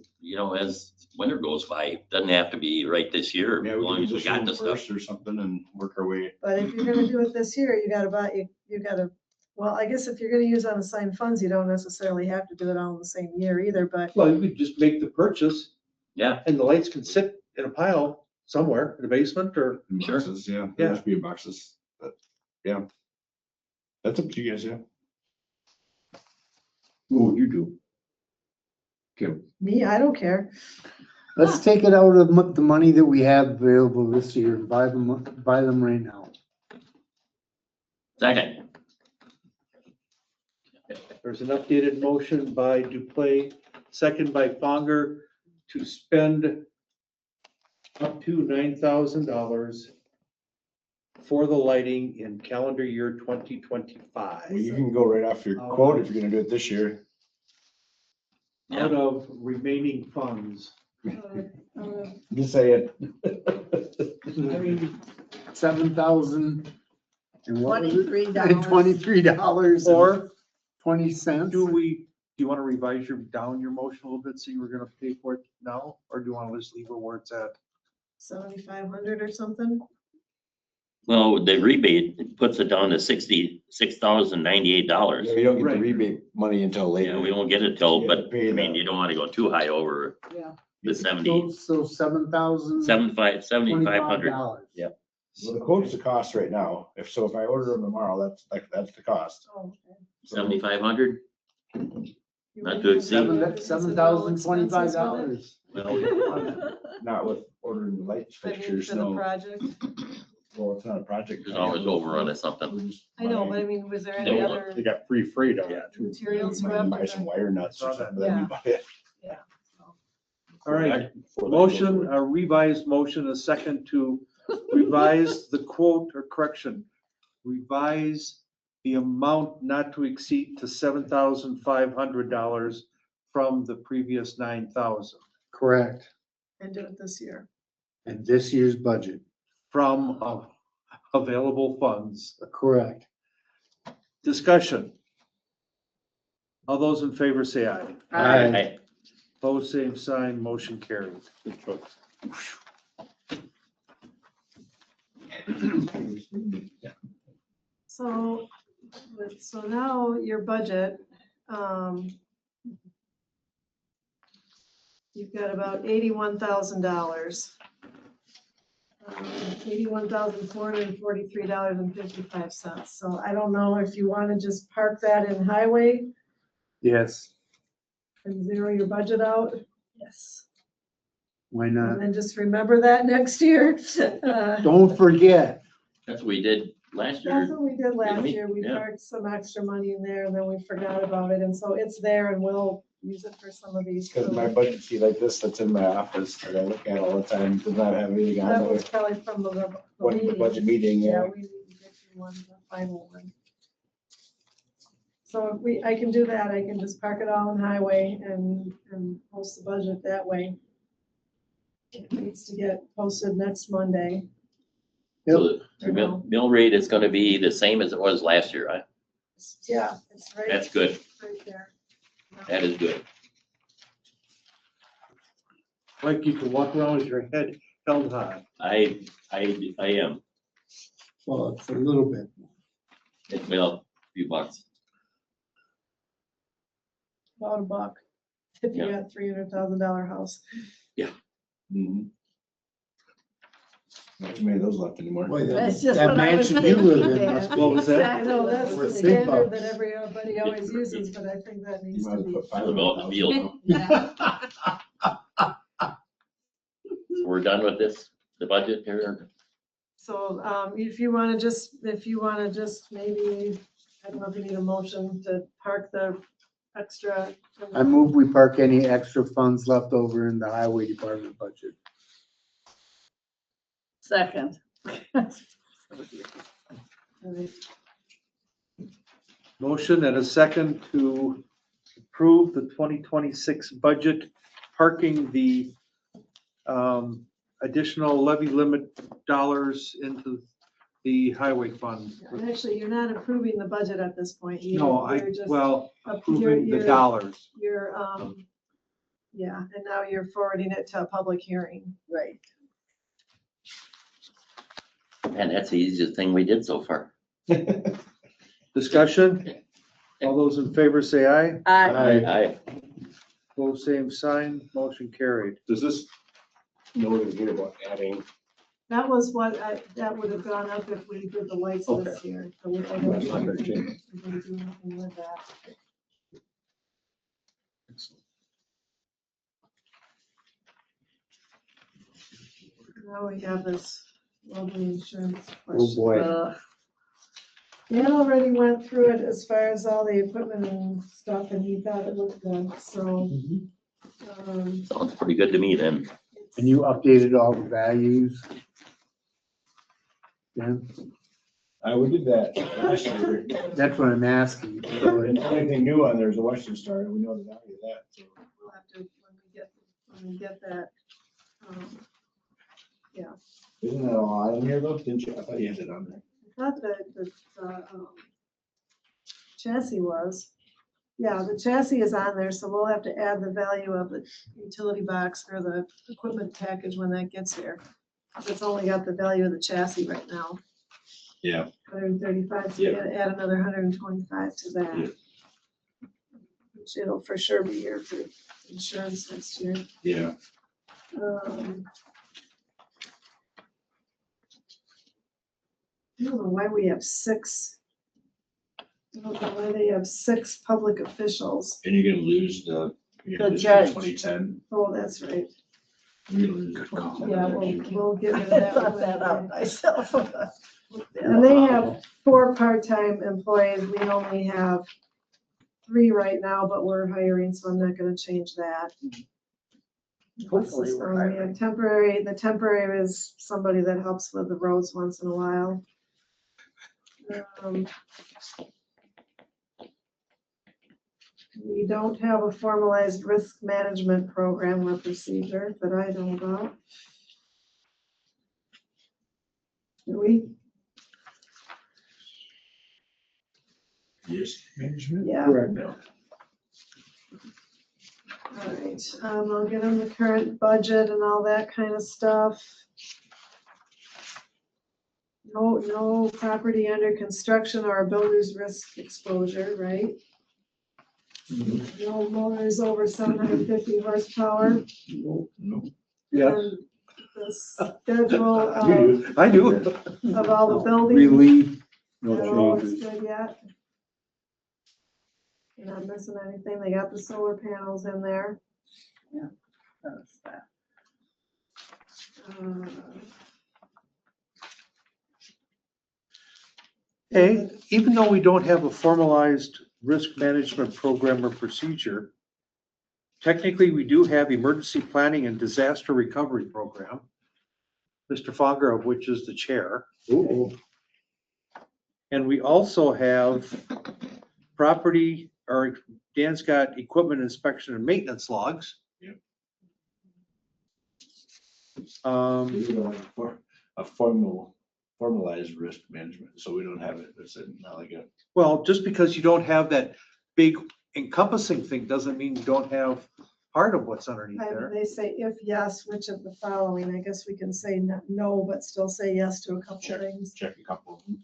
as winter goes by, it doesn't have to be right this year, Yeah, as we long can as we just got do the it stuff. first or something and work our way. But if you're gonna do it this year, you gotta, well, I guess if you're gonna use unassigned funds, you don't necessarily have to do it all in the same year either, but Well, you could just make the purchase Yeah, and the lights can sit in a pile somewhere in the basement or, In Sure. boxes, yeah. Yeah. There must be boxes, but, yeah. That's up to you guys, yeah. What would you do? Kim? me, I don't care. Let's take it out of the money that we have available this year and buy them right now. second. there's an updated motion by Duplain, second by Fonger to spend up to $9,000 for the lighting in calendar year 2025 Well, you can go right off your quote if you're gonna do it this year. Yeah. out of remaining funds. Just say it. I mean, 7,000 and what was it? $23. $23 Or 20 cents. do you want to revise down your motion a little bit so you were gonna pay for it now? Or do you want to just leave it where it's at? 7,500 or something. Well, the rebate puts it down to $66,098. Yeah, you don't get Right. the rebate money until Yeah, later. we won't get it till, You but have to pay I mean, the- you don't want to go too high over Yeah. the 70, So 7,000. $7,500. $25. Yep. Well, the quote's the cost right now. If I order them tomorrow, that's the cost. Oh, okay. 7,500? You Not would to have exceed. to- $7,025. Well, Not with ordering the light I mean, fixtures, for the no. project. Well, it's not a project. There's always overrun or something. I know, but I mean, was there any Yeah. other They got free freight on Yeah. that too. materials You for might it? buy some wire nuts or Saw that. something. then you buy it. All right, motion, a revised motion, a second to revise the quote or correction. Revise the amount not to exceed to $7,500 from the previous 9,000 Correct. And do it this year. And this year's budget. from available funds. Correct. Discussion. All those in favor say aye. Aye. Opposed, same sign, motion carried. So, so now your budget, you've got about $81,000. $81,443.55. So I don't know if you want to just park that in highway. Yes. and zero your budget out. Yes. Why And not? then just remember that next year. Don't forget. That's what we did last That's year. what we did last we? year. We Yeah. parked some extra money in there and then we forgot about it. And so it's there and we'll use it for some of these. Cause my budget sheet like this that's in my office that I look at all the time does not have anything on That was there. probably from the What, the meeting. budget meeting, Yeah, yeah. we need to get you one, the final one. So I can do that. I can just park it all in highway and post the budget that way. It needs to get posted next Monday. So the mill rate is gonna be the same as it was last year, right? Yeah, it's right, That's good. right there. That is good. Like you can walk around with your head held high. I am, Well, it's a little bit. well, a few bucks. About a buck. If you Yeah. got $300,000 house. Mhm. Not too many of those left anymore. Boy, That's that just that what I was mansion you live in thinking, must be. What was that? I know, that's Worth the big standard bucks. that everybody always uses, but I think that You needs might to have be. put I live out in the field. Yeah. So we're done with this, the budget here. So, if you wanna just maybe, I don't know if you need a motion to park the extra. I move we park any extra funds left over in the highway department budget. Second. Motion and a second to approve the 2026 budget, parking the additional levy limit dollars into the highway fund. And actually, you're not approving the budget at this point. No, You're just well, approving the you're- dollars. You're, yeah, and now you're forwarding it to a public hearing. Right. And that's the easiest thing we did so far. Discussion? All those in favor say aye. I, Both same sign, motion carried. Does this note in here about adding, That was what that would have gone up if we did the lights this year. So we- I don't That's not gonna think change. we're gonna do anything with that. Now we have this lovely insurance Oh, question. boy. Dan already went through it as far as all the equipment and stuff, and he thought it looked good, so. sounds pretty good to me then. And you updated all the values? Yeah, I would do that last year. that's what I'm asking. So And anything new on there is a Western Star, and we know the value of that. So We'll have to, when we get that. isn't that all on here though? Didn't you? I thought you had it on there. I thought that the chassis was. Yeah, the chassis is on there, so we'll have to add the value of the utility box or the equipment package when that gets here. It's only got the value of the chassis right now. Yeah. 135, so you gotta add another 125 to that. Yeah. Which it'll for sure be here for insurance next year. Yeah. I don't know why we have six. I don't know why they have six public officials. And you're gonna lose The judge. 2010. Oh, that's right. You're gonna lose the 2010 Yeah, election. we'll get rid of I that. thought that out myself. And they have 4 part-time employees. We only have 3 right now, but we're hiring, so I'm not gonna change that. Hopefully we're We hiring. have temporary, the temporary is somebody that helps with the roads once in a while. We don't have a formalized risk management program or procedure that I know about. Do we? Risk management? Yeah. correct. All right, I'll get them the current budget and all that kind of stuff. No property under construction or a builder's risk exposure, right? No motors over 750 horsepower. No. Yeah. And the schedule You do. I do. of all the buildings. Relief, That all no looks changes. good yet. You're not missing anything. They got the solar panels in there. That's that. Uh, Hey, even though we don't have a formalized risk management program or procedure, technically, we do have emergency planning and disaster recovery program. Mr. Fogger, of which is the chair. Ooh. And we also have property, or Dan's got equipment inspection and maintenance logs. Yep. Um, We don't have a formalized risk management, so we don't have it. It's not like a, well, just because you don't have that big encompassing thing doesn't mean you don't have part of what's underneath there. They say if yes, which of the following? I guess we can say no, but still say yes to a couple things. check a couple of them.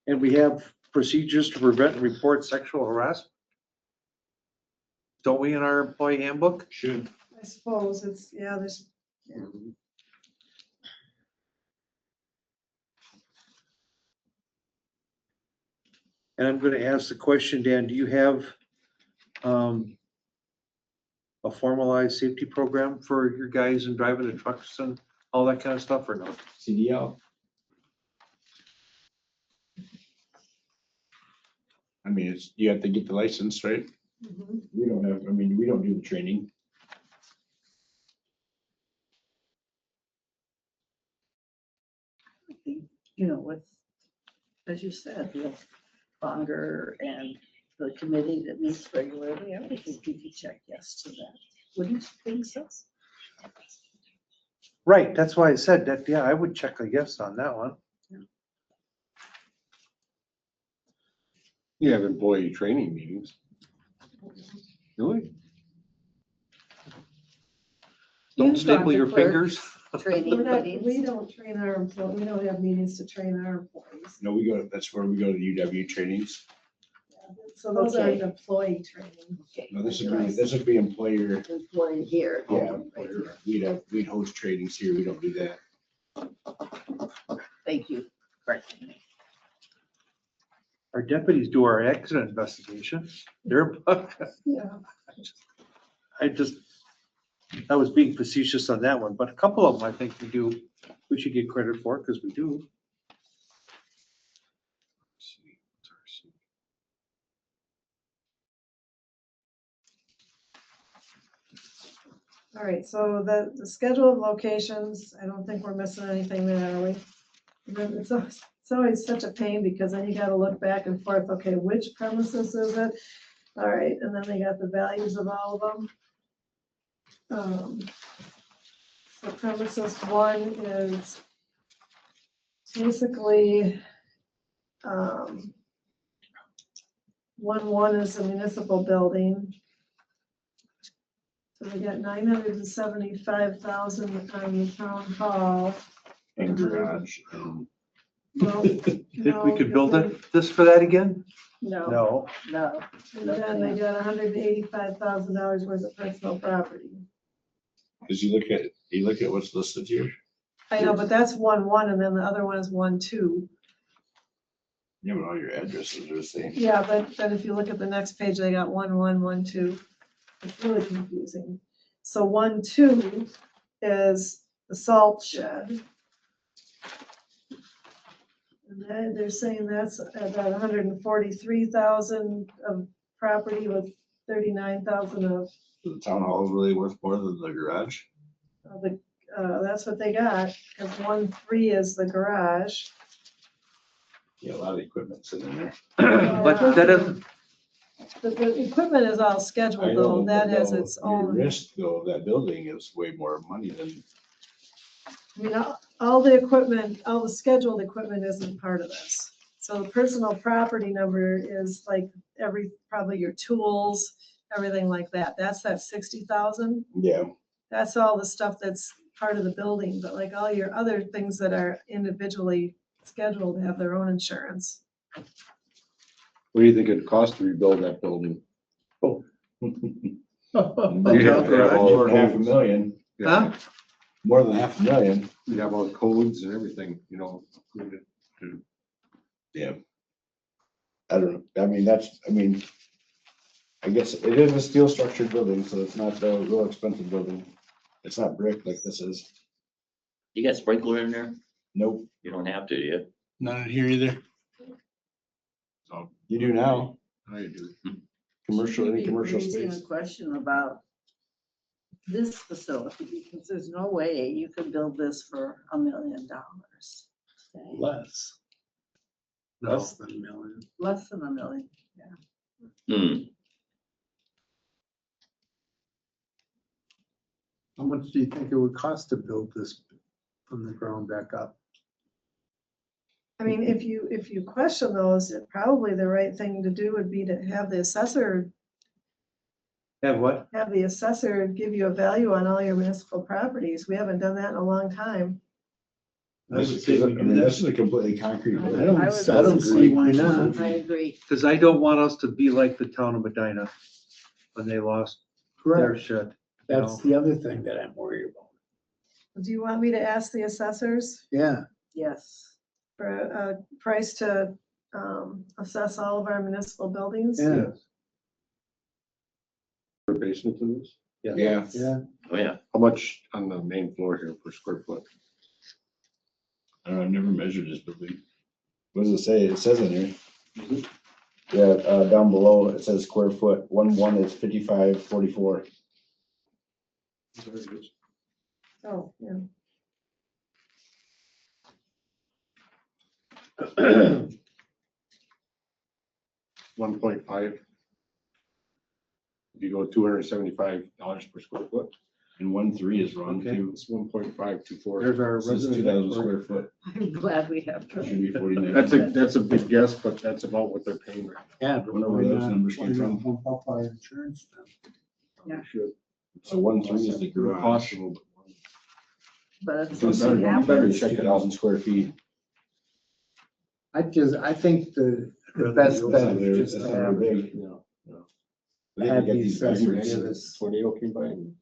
And we have procedures to prevent and report sexual harassment. Don't we in our employee handbook? Should. I suppose it's, yeah, there's, And I'm gonna ask the question, Dan, do you have a formalized safety program for your guys in driving the trucks and all that kind of stuff, or no? CDL. I mean, it's, you have to get the license, right? mhm. We don't have, I mean, we don't do the training. I think, you know, with, as you said, with Bonger and the committee that meets regularly, I would think you could check yes to that. Wouldn't you think so? Right, that's why I said that, yeah, I would check a yes on that one. You have employee training meetings. Really? You Don't talk staple to your clerk. fingers. Training We meetings. don't train our employees, we don't have meetings to train our employees. No, we go, that's where we go to the UW trainings. So those are Okay. employee training. Okay. No, this would be employer, Employee here. yeah, Right employer. here. We'd host trainings here. We don't do that. Thank you. Correcting me. Our deputies do our accident investigation. They're, Yeah. I was being facetious on that one, but a couple of them I think we should get credit for, because we do. All right, so the schedule of locations, I don't think we're missing anything there, are we? And then it's always such a pain because then you gotta look back and forth, okay, which premises is it? All right, and then they got the values of all of them. So premises one is basically, 1 is a municipal building. So we got 975,000 on the town hall. And garage. And No, Think no, we could build because this for that again? No, No. no. And then they got $185,000 worth of personal property. Because you look at what's listed here. I know, but that's 1, and then the other one is 1, 2. Yeah, but all your addresses are the same. Yeah, but then if you look at the next page, they got 1, 1, 2. It's really confusing. So 1, 2 is the salt shed. And then they're saying that's about 143,000 of property with 39,000 of The town hall is really worth more than the garage. that's what they got, because 1, 3 is the garage. Yeah, a lot of equipment's in there. But that doesn't, The equipment is all scheduled I though, know, that but has no, its your own. risk though, of that building is way more money than, All the equipment, all the scheduled equipment isn't part of this. So the personal property number is like probably your tools, everything like that. That's that 60,000. yeah. That's all the stuff that's part of the building, but like all your other things that are individually scheduled have their own insurance. What do you think it'd cost to rebuild that building? You'd Yeah, have to have yeah. More than $500,000, huh? more than $500,000. You'd have all the codes and everything, included. Yeah. I don't know. I mean, I guess it is a steel structured building, so it's not the real expensive building. It's not brick like this is. You got sprinkler in there? Nope, You don't have to, do you? not in here either. So you do now. I do. Commercial, any Maybe commercial raising space. a question about this facility, because there's no way you could build this for $1 million. Less. No. Less than a million. Less than $1 million. Hmm, How much do you think it would cost to build this from the ground back up? I mean, if you question those, probably the right thing to do would be to have the assessor Have what? give you a value on all your municipal properties. We haven't done that in a long time. I would say we do This that, is a completely concrete I building. would see why not. I agree. because I don't want us to be like the town of Medina when they lost their Correct. shit. That's the other thing that I'm worried about. Do you want me to ask the assessors Yeah, Yes. for a price to assess all of our municipal buildings? yeah, For basement in this? Yeah, yeah. oh yeah, How much on the main floor here per square foot? I don't know, I've never measured this building. What does it say? It says in here. Yeah, down below, it says square foot, one is 5544. Oh, yeah. 1.5. If you go $275 per square foot, And 1.3 is wrong Okay. too. it's 1.524. There's our It says resident 2,000 expert. square foot. I'm glad we have. That should be 49. That's a big guess, but that's about what they're paying right Yeah, but Wonder where why those not- numbers why came not from. Bump up our insurance then? now. Should. So 1.3 is the garage. Cost a little bit more. But it's So it's better, something you better happens. check 1,000 square feet. I think the Rather best than bet That's is not just to very have, big. They have get the these assessor measurements. give us, Tornado came by and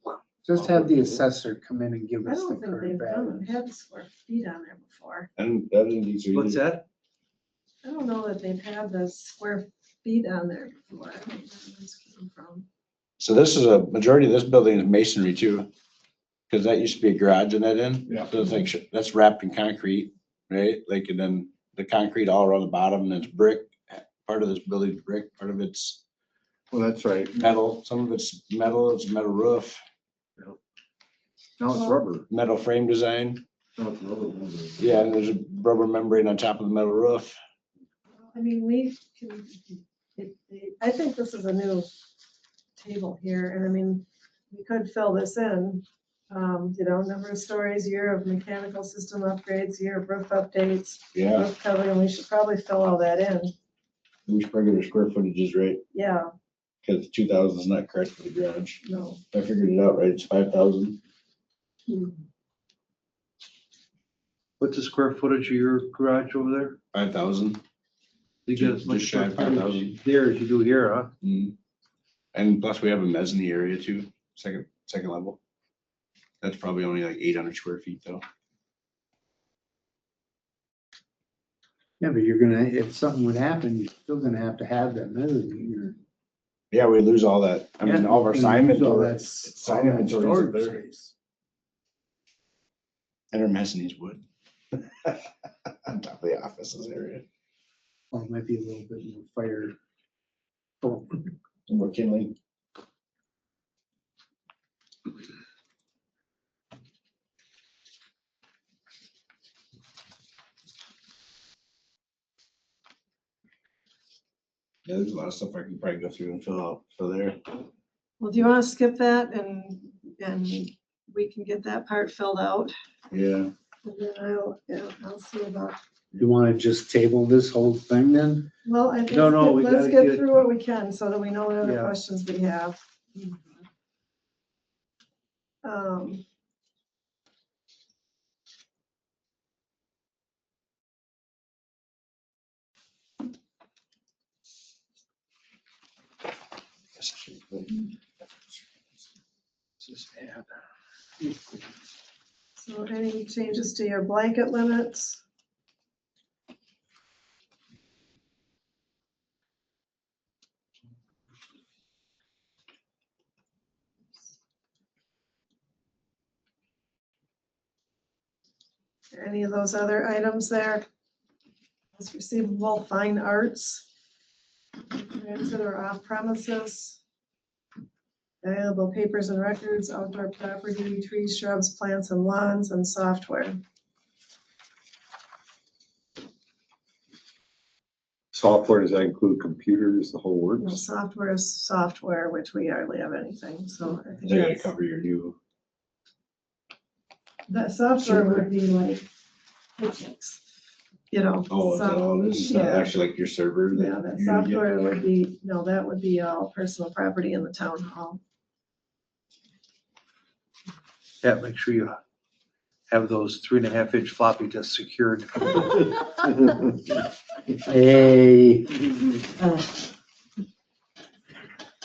just have the assessor come in and give I us the don't think current they've value. had square feet on there before. And that indeed. What's that? I don't know that they've had the square feet on there before. I don't know where this came from. So this is a majority of this building is masonry too. Cause that used to be a garage in that end. Yeah. So it's like, that's wrapped in concrete, right? Like, and then the concrete all around the bottom and it's brick. Part of this building's brick, part of it's well, that's right. metal, some of it's a metal roof, Now it's rubber. metal frame design. Now it's rubber. Yeah, and there's a rubber membrane on top of the metal roof. I mean, we can, I think this is a new table here, and I mean, we could fill this in. Number of stories, year of mechanical system upgrades, year of roof updates, Yeah, roof covering, we should probably fill all that in. we should probably get our square footage is right, Yeah, cause 2,000 is not correct for the garage. no. I figured it out, right? It's 5,000. What's the square footage of your garage over there? 5,000. You get as Just much shy of square footage 5,000. there as you do here, huh? And plus we have a mezzanine area too, second level. That's probably only like 800 square feet though. Yeah, but you're gonna, if something would happen, you're still gonna have to have that mezzanine or. Yeah, we lose all that. I mean, all of our sign inventory, sign inventory is up there. Space. And our mezzanine's wood. On top of the offices area. Well, it might be a little bit more fire. Oh, And we're kindling. Yeah, there's a lot of stuff I can probably go through and fill out for there. Well, do you want to skip that and we can get that part filled out? Yeah. And then I'll see about, You wanna just table this whole thing then? well, I think, No, we let's gotta get get- through what we can so that we know what other Yeah. questions we have. Um, So any changes to your blanket limits? Any of those other items there? It's receivable, fine arts. Transit or off premises. Valuable papers and records, outdoor property, trees, shrubs, plants and lawns, and software. Software, does that include computers, the whole Well, works? software is software, which we hardly have anything, so I think They're gonna that's, cover your new. that software would be like picnics, you know. Oh, is that so, all this? yeah. Actually, like your server? that Yeah, that you're gonna get? software would be, no, that would be all personal property in the town hall. Yeah, make sure you have those 3.5-inch floppy disks secured. Hey.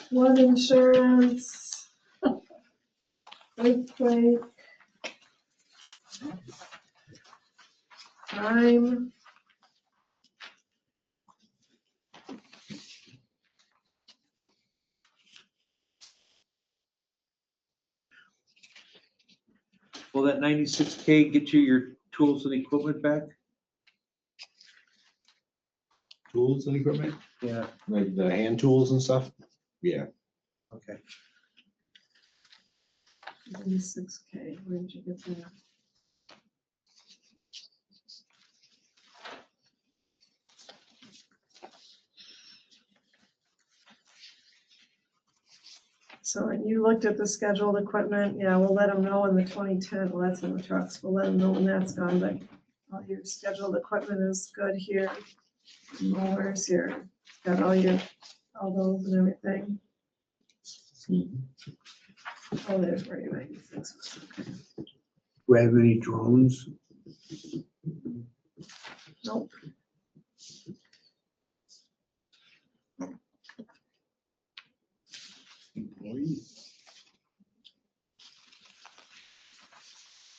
Flood insurance. Earthquake. Crime. Will that 96K get you your tools and equipment back? Tools and equipment, Yeah, like the hand tools and stuff? Yeah, okay. 96K, where did you get that? So when you looked at the scheduled equipment, yeah, we'll let them know in the 2010, well, that's in the trucks, we'll let them know when that's gone, but all your scheduled equipment is good here. Mowers here, got all those and everything. Oh, there's where your 96 was, okay. Do we have any drones? Nope.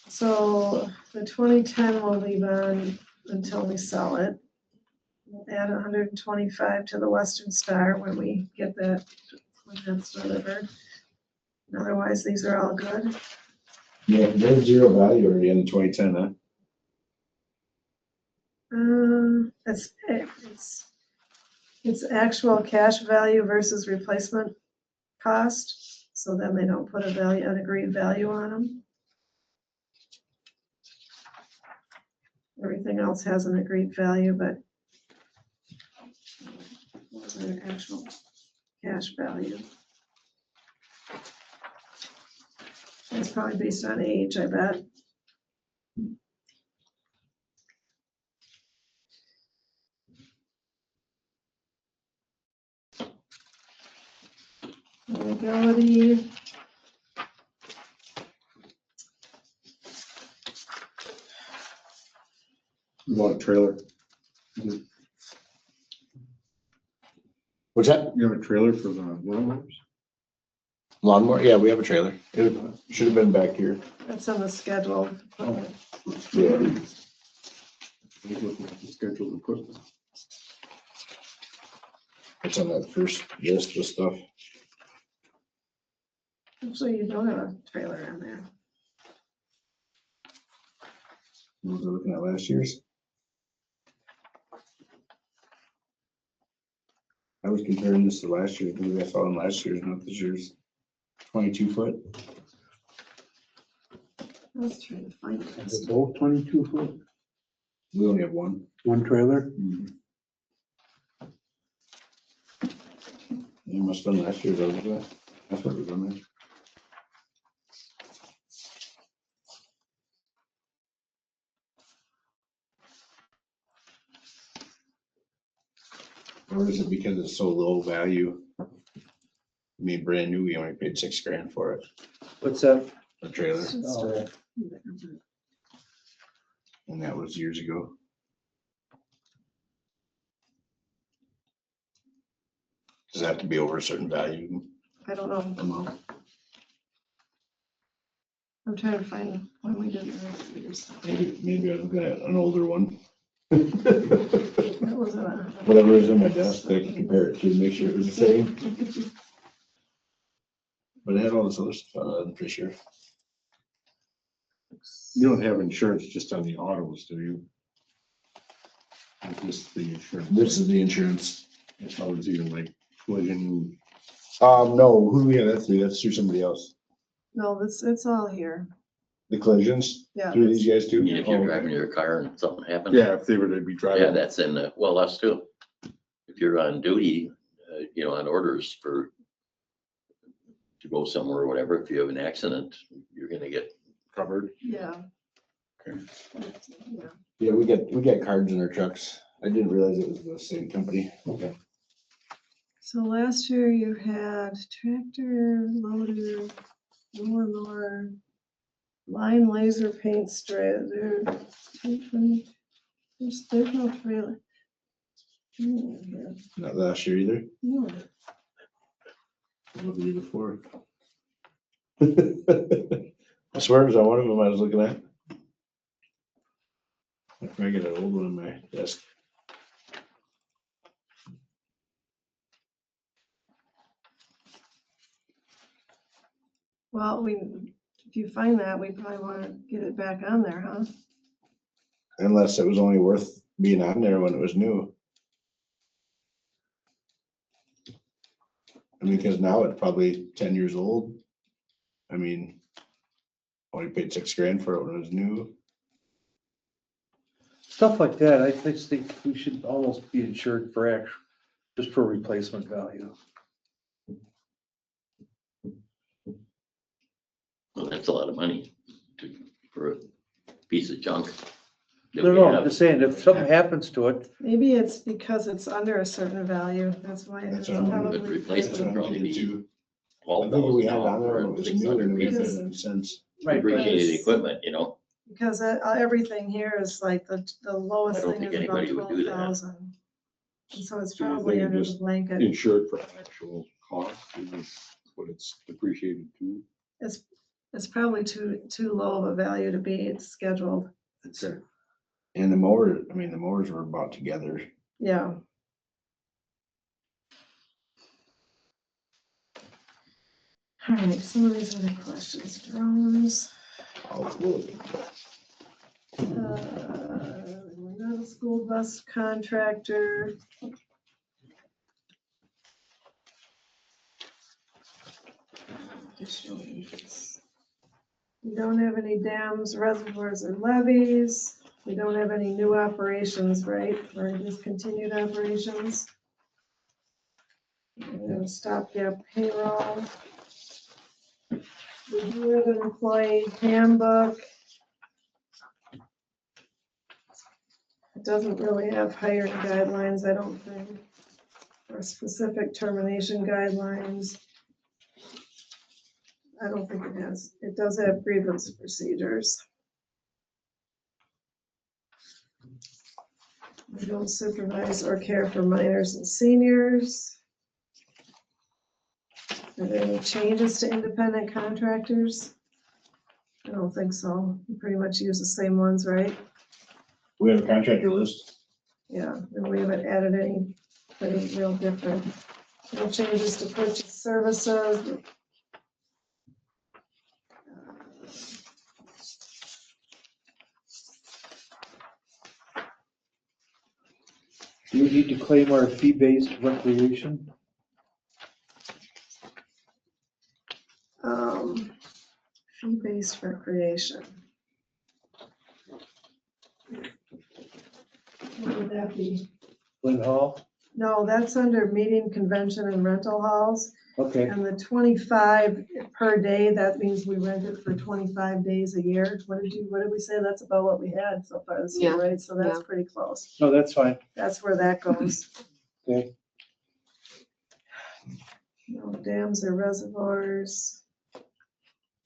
So the 2010 will leave on until we sell it. We'll add 125 to the Western Star when we get that, when that's delivered. Otherwise, these are all good. yeah, there's zero value already in the 2010, huh? It's actual cash value versus replacement cost. So then they don't put an agreed value on them. Everything else has an agreed value, but what's their actual cash value? It's probably based on age, I bet. Liability. You want a trailer? What's that? You have a trailer for the lawnmowers? Lawnmower? Yeah, we have a trailer. It should have been back here. That's on the schedule. Yeah. Scheduled equipment. It's on that first list of stuff. Actually, you don't have a trailer on there. Was I looking at last year's? I was comparing this to last year's, maybe I saw in last year's, not this year's. 22 foot. I was trying to find it. Is it both 22 foot? We only have one. One trailer? It must have been last year's, that's what was on there. Or is it because it's so low value? I mean, brand new, we only paid $6,000 for it, What's that? a trailer, Oh, and that was years ago. Does it have to be over a certain value I don't know. amount? I'm trying to find when we did the rest of your stuff. Maybe I was looking at an older one. That was a. Whatever is in my desk, I can compare it to, make sure it was the same. But it had all this other stuff on it, I'm pretty sure. You don't have insurance just on the autos, do you? Or just the insurance? This is the insurance. It's always even like collision. No, who do we have that through? That's through somebody else. No, it's all here. The collisions Yeah. through these guys too? If you're Oh, driving your car and something happens. Yeah, if they were to be Yeah, driving. that's in the, well, us too. If you're on duty, on orders to go somewhere or whatever, if you have an accident, you're gonna get, Covered. Yeah. Okay. Yeah. Yeah, we got cards in our trucks. I didn't realize it was the same company. Okay. So last year you had tractor, loader, mower, line laser paint strip. There's no trailer. Not last year either. No. What the year before? I swear it was on one of them I was looking at. I got an old one in my desk. Well, if you find that, we probably want to get it back on there, huh? Unless it was only worth being on there when it was new. I mean, because now it's probably 10 years old. I mean, only paid $6,000 for it when it was new. Stuff like that, I just think we should almost be insured for just for replacement value. well, that's a lot of money for a piece of junk. that No, we no, I'm have. just saying, if something happens to it, Maybe it's because it's under a certain value. That's why it's That's what I'm- probably. But replacement probably be I think we had it on there $12,000 when it or was new $600 and we pieces. had cents. right, but Depreciated equipment, Because everything here is like the lowest I don't thing think is about anybody would do that. 12,000. And so it's So you probably think under the just blanket. Insured for actual cost, is what it's depreciated to. It's probably too low of a value to be scheduled. Okay. And the mowers were bought together. Yeah. All right, some of these other questions, drones. We're not a school bus contractor. Additional interest. We don't have any dams, reservoirs, or levees. We don't have any new operations, right? Or discontinued operations. We have a stopgap payroll. We do have an employee handbook. It doesn't really have hiring guidelines, I don't think, or specific termination guidelines. I don't think it has. It does have grievance procedures. We don't supervise or care for minors and seniors. Are there any changes to independent contractors? I don't think so. We pretty much use the same ones, right? We have a contractor list. Yeah, and we haven't added anything real different. No changes to purchase services. do we need to claim our fee-based recreation? Fee-based recreation. What would that be? Glen Hall? No, that's under meeting, convention, and rental halls. Okay, And the 25 per day, that means we rent it for 25 days a year. What did we say? That's about what we had so far this year, Yeah, right? So that's yeah. pretty close. no, that's fine. That's where that goes. Okay. No dams or reservoirs.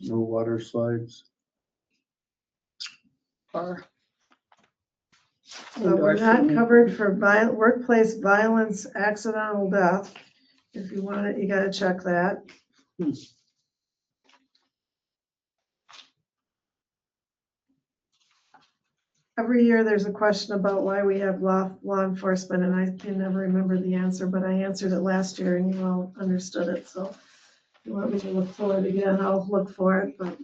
No water slides. Or But we're not covered for workplace violence, accidental death. If you want it, you gotta check that. Every year, there's a question about why we have law enforcement, and I can never remember the answer, but I answered it last year and you all understood it, so. If you want me to look for it again, I'll look for it, but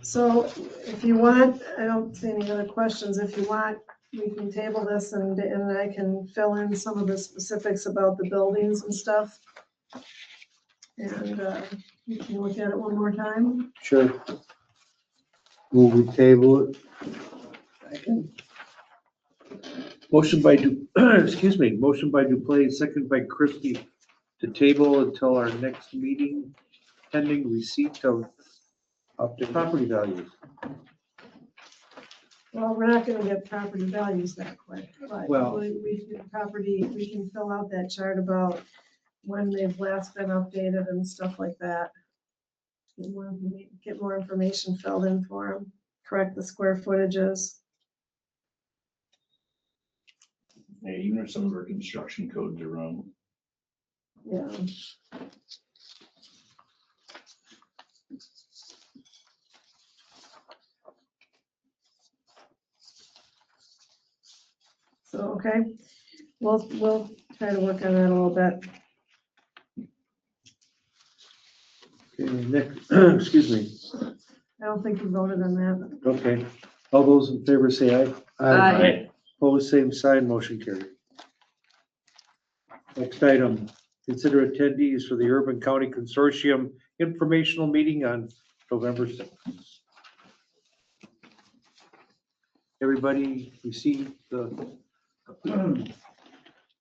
So if you want, I don't see any other questions. If you want, we can table this and I can fill in some of the specifics about the buildings and stuff. And you can look at it one more time. Sure. Move we table it. Motion by, excuse me, motion by Duplain, second by Christie to table until our next meeting pending receipt of the property values. Well, we're not gonna get property values that quick, but Well- we can fill out that chart about when they've last been updated and stuff like that. Get more information filled in for them, correct the square footages. Yeah, even if some of our construction codes are wrong. Yeah. So, okay, we'll try to work on that a little bit. Okay, next, excuse me. I don't think you voted on that. Okay, all those in favor say aye. Aye. Opposed, same sign, motion carried. Next item, consider attendees for the Urban County Consortium informational meeting on November 6th. Everybody received the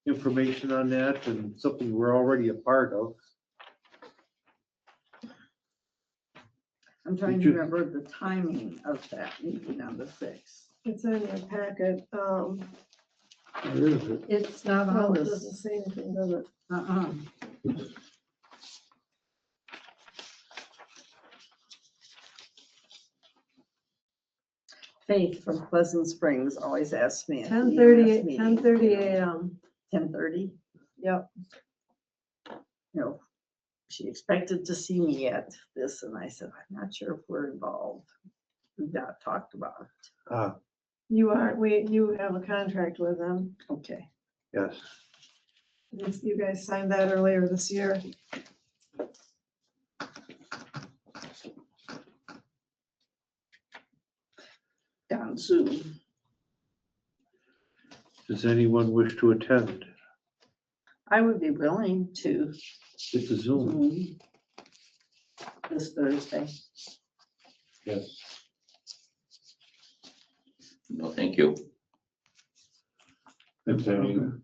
information on that and something we're already a part of. I'm trying Did to you- remember the timing of that meeting on the 6th. It's in your packet. Where is it? It's not on Oh, it doesn't this. say anything, does it? Uh-uh. Faith from Pleasant Springs always asks me. 10:30 a.m. 10:30, Yep. She expected to see me at this, and I said, I'm not sure if we're involved. We've not talked about it. You have a contract with them. Okay. Yes. You guys signed that earlier this year. Down soon. Does anyone wish to attend? I would be willing to It's a Zoom. Zoom this Thursday. Yes. No, thank you. 10:30,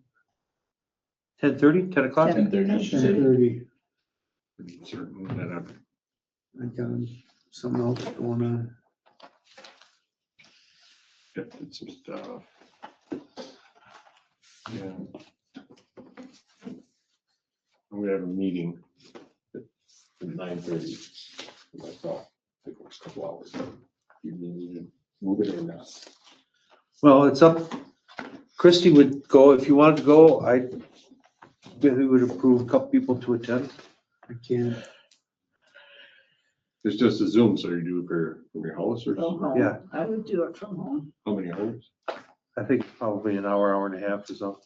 10 o'clock? 10:30. 10:30. Certain that I'm I got something else going on. getting some stuff. Yeah. We have a meeting at 9:30. That's all. I think it's a couple hours. You need to move it or not. Well, it's up. Christie would go, if you wanted to go, we would approve a couple people to attend. I can't. It's just a Zoom, so you do it from your house or From home. Yeah. I would do it from home. how many hours? I think probably an hour, hour and a half or so.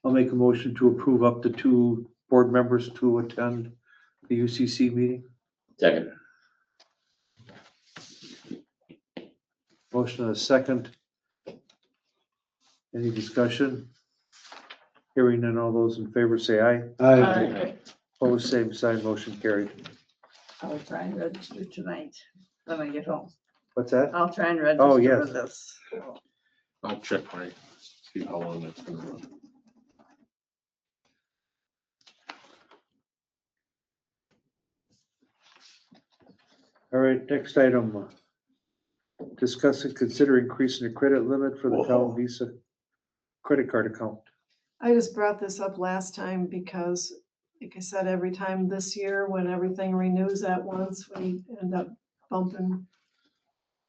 I'll make a motion to approve up to 2 board members to attend the UCC meeting. Second. Motion and a second. Any discussion? Hearing none, all those in favor say aye. Aye. Opposed, same sign, motion carried. I'll try and register tonight when I get home. What's that? I'll try and Oh, register yes. for this. I'll check see how long that's gonna run. All right, next item. Discuss and consider increasing the credit limit for the town Visa credit card account. I just brought this up last time because, like I said, every time this year, when everything renews at once, we end up bumping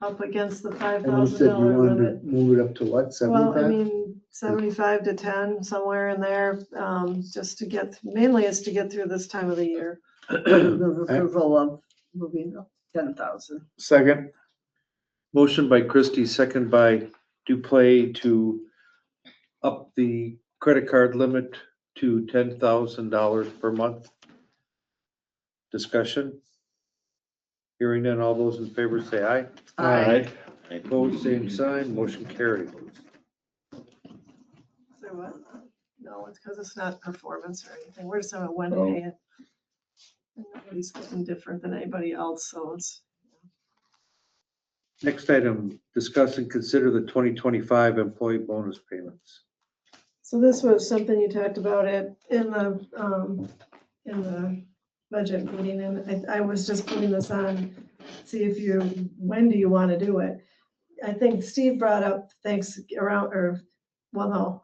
up against the And you $5,000 said you wanted limit. to move it up to what, Well, I 75? mean, 75 to 10, somewhere in there, just to mainly it's to get through this time of the year. Move approval of moving up 10,000. Second. Motion by Christie, second by Duplay to up the credit card limit to $10,000 per month. Discussion? Hearing none, all those in favor say aye. Aye. Opposed, same sign, motion carried. So what? No, it's because it's not performance or anything. We're just having when to Oh. pay it. And nobody's getting different than anybody else, so it's, Next item, discuss and consider the 2025 employee bonus payments. so this was something you talked about it in the budget meeting, and I was just putting this on, see if you, when do you want to do it? I think Steve brought up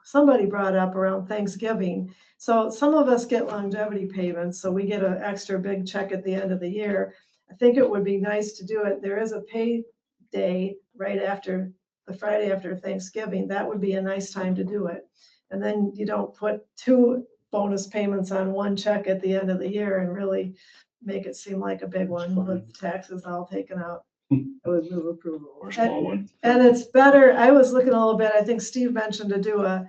somebody brought up around Thanksgiving. So some of us get longevity payments, so we get an extra big check at the end of the year. I think it would be nice to do it. There is a pay day right after the Friday after Thanksgiving. That would be a nice time to do it. And then you don't put 2 bonus payments on 1 check at the end of the year and really make it seem like a big one with taxes all taken out. I would move approval. Or small one. And it's better, I was looking a little bit, I think Steve mentioned to do a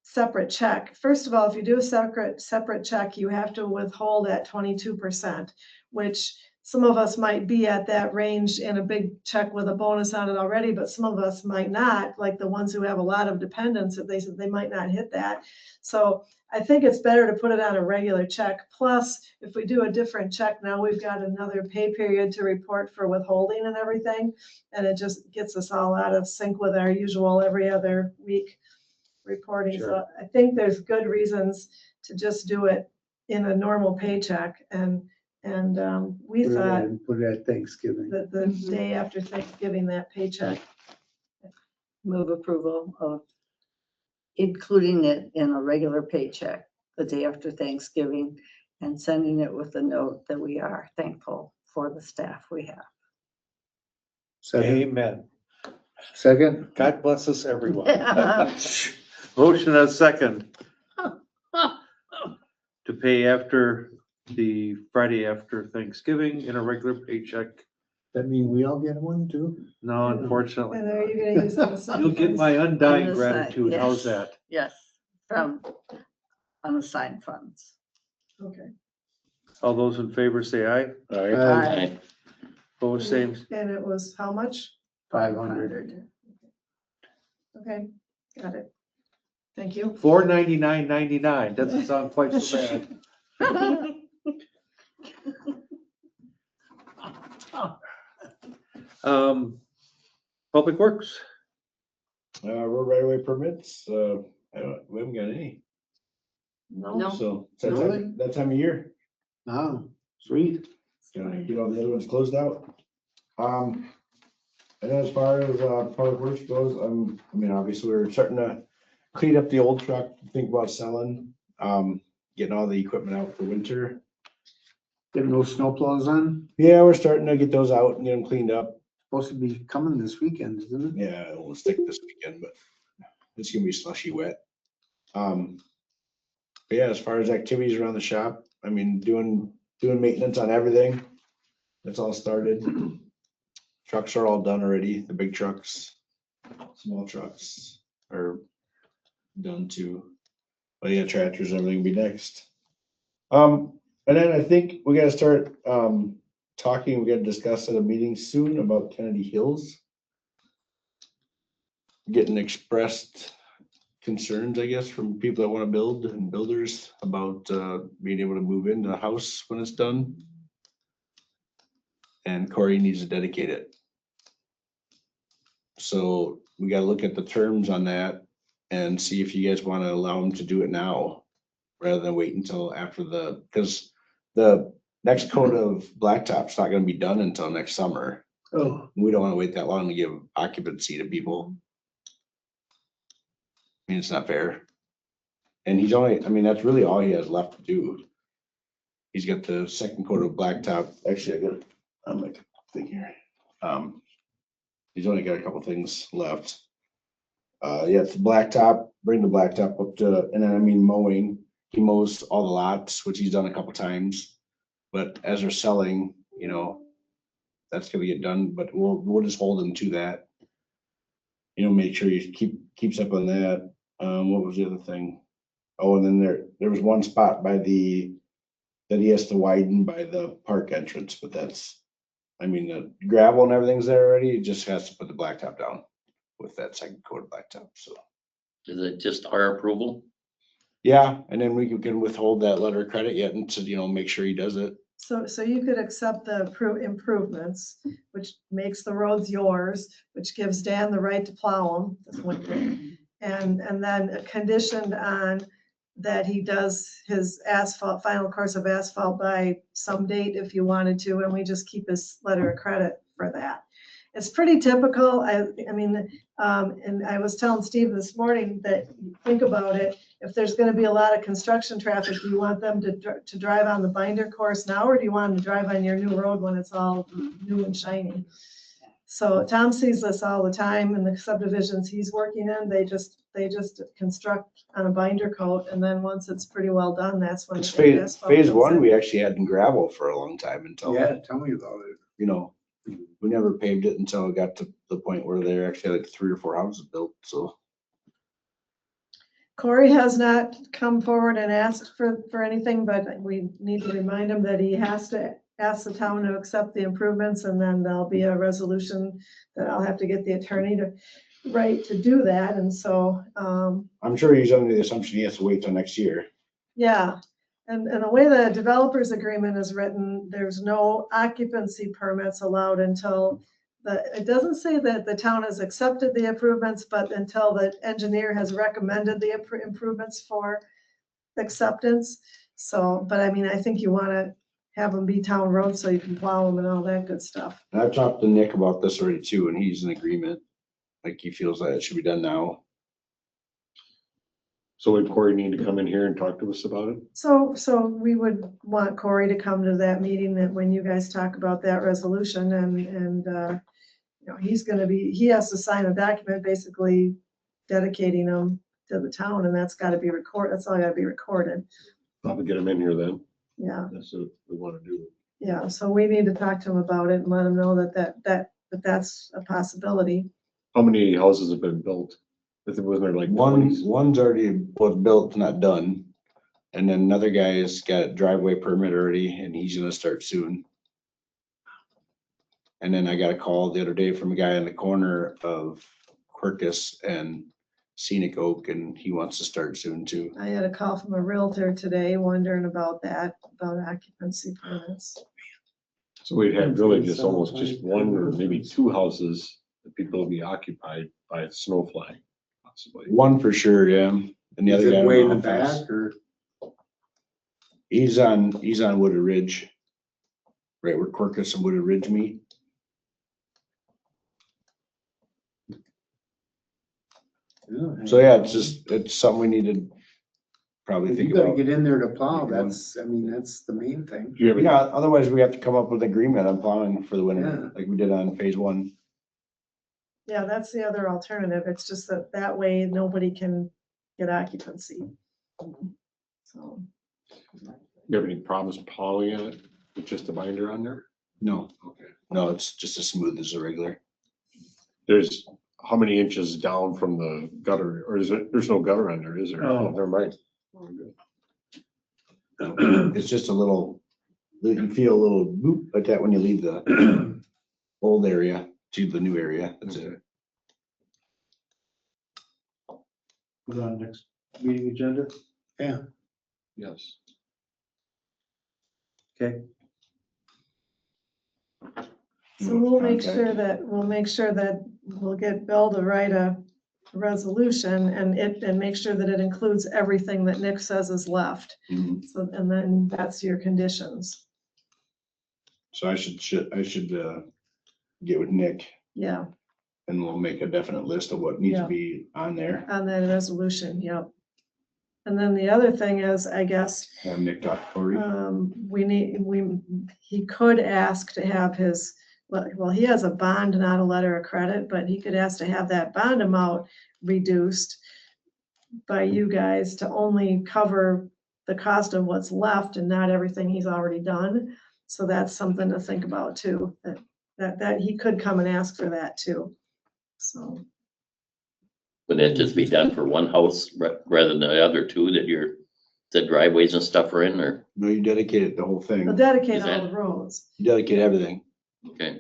separate check. First of all, if you do a separate check, you have to withhold at 22%, which some of us might be at that range in a big check with a bonus on it already, but some of us might not, like the ones who have a lot of dependents, that they might not hit that. So I think it's better to put it on a regular check. Plus, if we do a different check, now we've got another pay period to report for withholding and everything. And it just gets us all out of sync with our usual every other week reporting. Sure. So I think there's good reasons to just do it in a normal paycheck. And we thought Put it at Thanksgiving. that the day after Thanksgiving, that paycheck. Move approval of including it in a regular paycheck the day after Thanksgiving and sending it with a note that we are thankful for the staff we have. Second, Amen. second, God bless us, everyone. Motion and a second to pay after the Friday after Thanksgiving in a regular paycheck. that mean we all get one too? No, unfortunately. And are you gonna use the You'll get my undying On the side, gratitude. yes. How's that? Yes, from unassigned funds. Okay. All those in favor say aye. Aye. Opposed, same. And it was how much? 500. Okay, got it. Thank you. $499.99. Doesn't sound quite so bad. Public Works. Road right away permits, we haven't got any, No. so it's Really? that time of year. Oh, sweet. Gonna get all the other ones closed out. And then as far as public works goes, I mean, obviously, we're starting to clean up the old truck, think about selling, getting all the equipment out for winter. Get no snowplows on? Yeah, we're starting to get those out and get them cleaned up. Supposed to be coming this weekend, isn't it? Yeah, it won't stick this weekend, but it's gonna be slushy wet. But yeah, as far as activities around the shop, I mean, doing maintenance on everything. That's all started. Trucks are all done already, the big trucks, small trucks are done too. But yeah, tractors, everything will be next. And then I think we gotta start, talking, we gotta discuss at a meeting soon about Kennedy Hills. Getting expressed concerns, I guess, from people that wanna build and builders about, being able to move into the house when it's done. And Corey needs to dedicate it. So we gotta look at the terms on that and see if you guys wanna allow them to do it now. Rather than wait until after cause the next coat of blacktop's not gonna be done until next summer. Oh, We don't wanna wait that long to give occupancy to people. I mean, it's not fair. And he's only, I mean, that's really all he has left to do. He's got the second coat of blacktop. Actually, I got it on my thing here. He's only got a couple things left. Yeah, it's the blacktop, bring the blacktop up to, and then I mean mowing. He mows all the lots, which he's done a couple times. But as they're selling, you know, that's gonna get done, but we'll just hold him to that. You know, make sure he keeps up on that. What was the other thing? Oh, and then there was one spot that he has to widen by the park entrance, but that's, I mean, the gravel and everything's there already, it just has to put the blacktop down with that second coat of blacktop, so. Is it just our approval? Yeah, and then we can withhold that letter of credit yet and to, make sure he does it. So you could accept the improvements, which makes the roads yours, which gives Dan the right to plow them. That's one thing. And then conditioned on that he does his asphalt, final course of asphalt by some date if you wanted to, and we just keep his letter of credit for that. It's pretty typical. I mean, and I was telling Steve this morning that think about it, if there's gonna be a lot of construction traffic, do you want them to drive on the binder course now, or do you want them to drive on your new road when it's all new and shiny? So Tom sees this all the time in the subdivisions he's working in. They just construct on a binder coat, and then once it's pretty well done, that's when. It's the asphalt phase comes one, in. we actually had in gravel for a long time until, Yeah, tell me about it. we never paved it until it got to the point where there actually like 3 or 4 houses built, so. Corey has not come forward and asked for anything, but we need to remind him that he has to ask the town to accept the improvements, and then there'll be a resolution that I'll have to get the attorney to write to do that, and so, I'm sure he's under the assumption he has to wait till next year. yeah. And the way the developers agreement is written, there's no occupancy permits allowed until it doesn't say that the town has accepted the improvements, but until the engineer has recommended the improvements for acceptance. So, but I mean, I think you want to have them be town roads so you can plow them and all that good stuff. And I've talked to Nick about this already too, and he's in agreement. Like he feels that it should be done now. So would Corey need to come in here and talk to us about it? So we would want Corey to come to that meeting that when you guys talk about that resolution and he has to sign a document basically dedicating them to the town, and that's gotta be recorded. That's all gotta be recorded. Probably get him in here then. Yeah, That's what we want to do. yeah. So we need to talk to him about it and let him know that's a possibility. How many houses have been built? Wasn't there like 20? One's already was built, not done. And then another guy's got a driveway permit already and he's gonna start soon. And then I got a call the other day from a guy on the corner of Quercus and Scenic Oak, and he wants to start soon too. I had a call from a realtor today wondering about that, about occupancy permits. So we'd have really just almost just one or maybe 2 houses that people will be occupied by a snow flag, possibly. One for sure, yeah. And the Is other guy, I it don't way in know the how fast. back or? He's on Wooded Ridge. Right where Quercus and Wooded Ridge meet. So yeah, it's something we need to probably think You gotta about. get in there to plow. That's the main thing. Do you have any- Yeah, otherwise we have to come up with an agreement on plowing for the Yeah. winter, like we did on phase one. Yeah, that's the other alternative. It's just that way nobody can get occupancy. So, you have any problems plowing it with just a binder on there? No, Okay. no, it's just as smooth as a regular. There's how many inches down from the gutter, or there's no gutter on there, is there? No. Oh, never mind. Oh, good. It's just a little, you feel a little boop like that when you leave the old area to the new area. That's it. Put on next meeting agenda. Yes. Okay. so we'll make sure that we'll get Bill to write a resolution and make sure that it includes everything that Nick says is left. Mhm. So, and then that's your conditions. So I should get with Nick Yeah, and we'll make a definite list of what needs Yeah. to be on there. on that resolution, yep. And then the other thing is, I guess, Have Nick talk to Cory. he could ask to have his, well, he has a bond, not a letter of credit, but he could ask to have that bond amount reduced by you guys to only cover the cost of what's left and not everything he's already done. So that's something to think about too, that he could come and ask for that too. So, Would that just be done for one house rather than the other two that the driveways and stuff are in, or, No, you dedicate it, the whole They'll thing. dedicate Is all that- the roads. You dedicate everything. okay,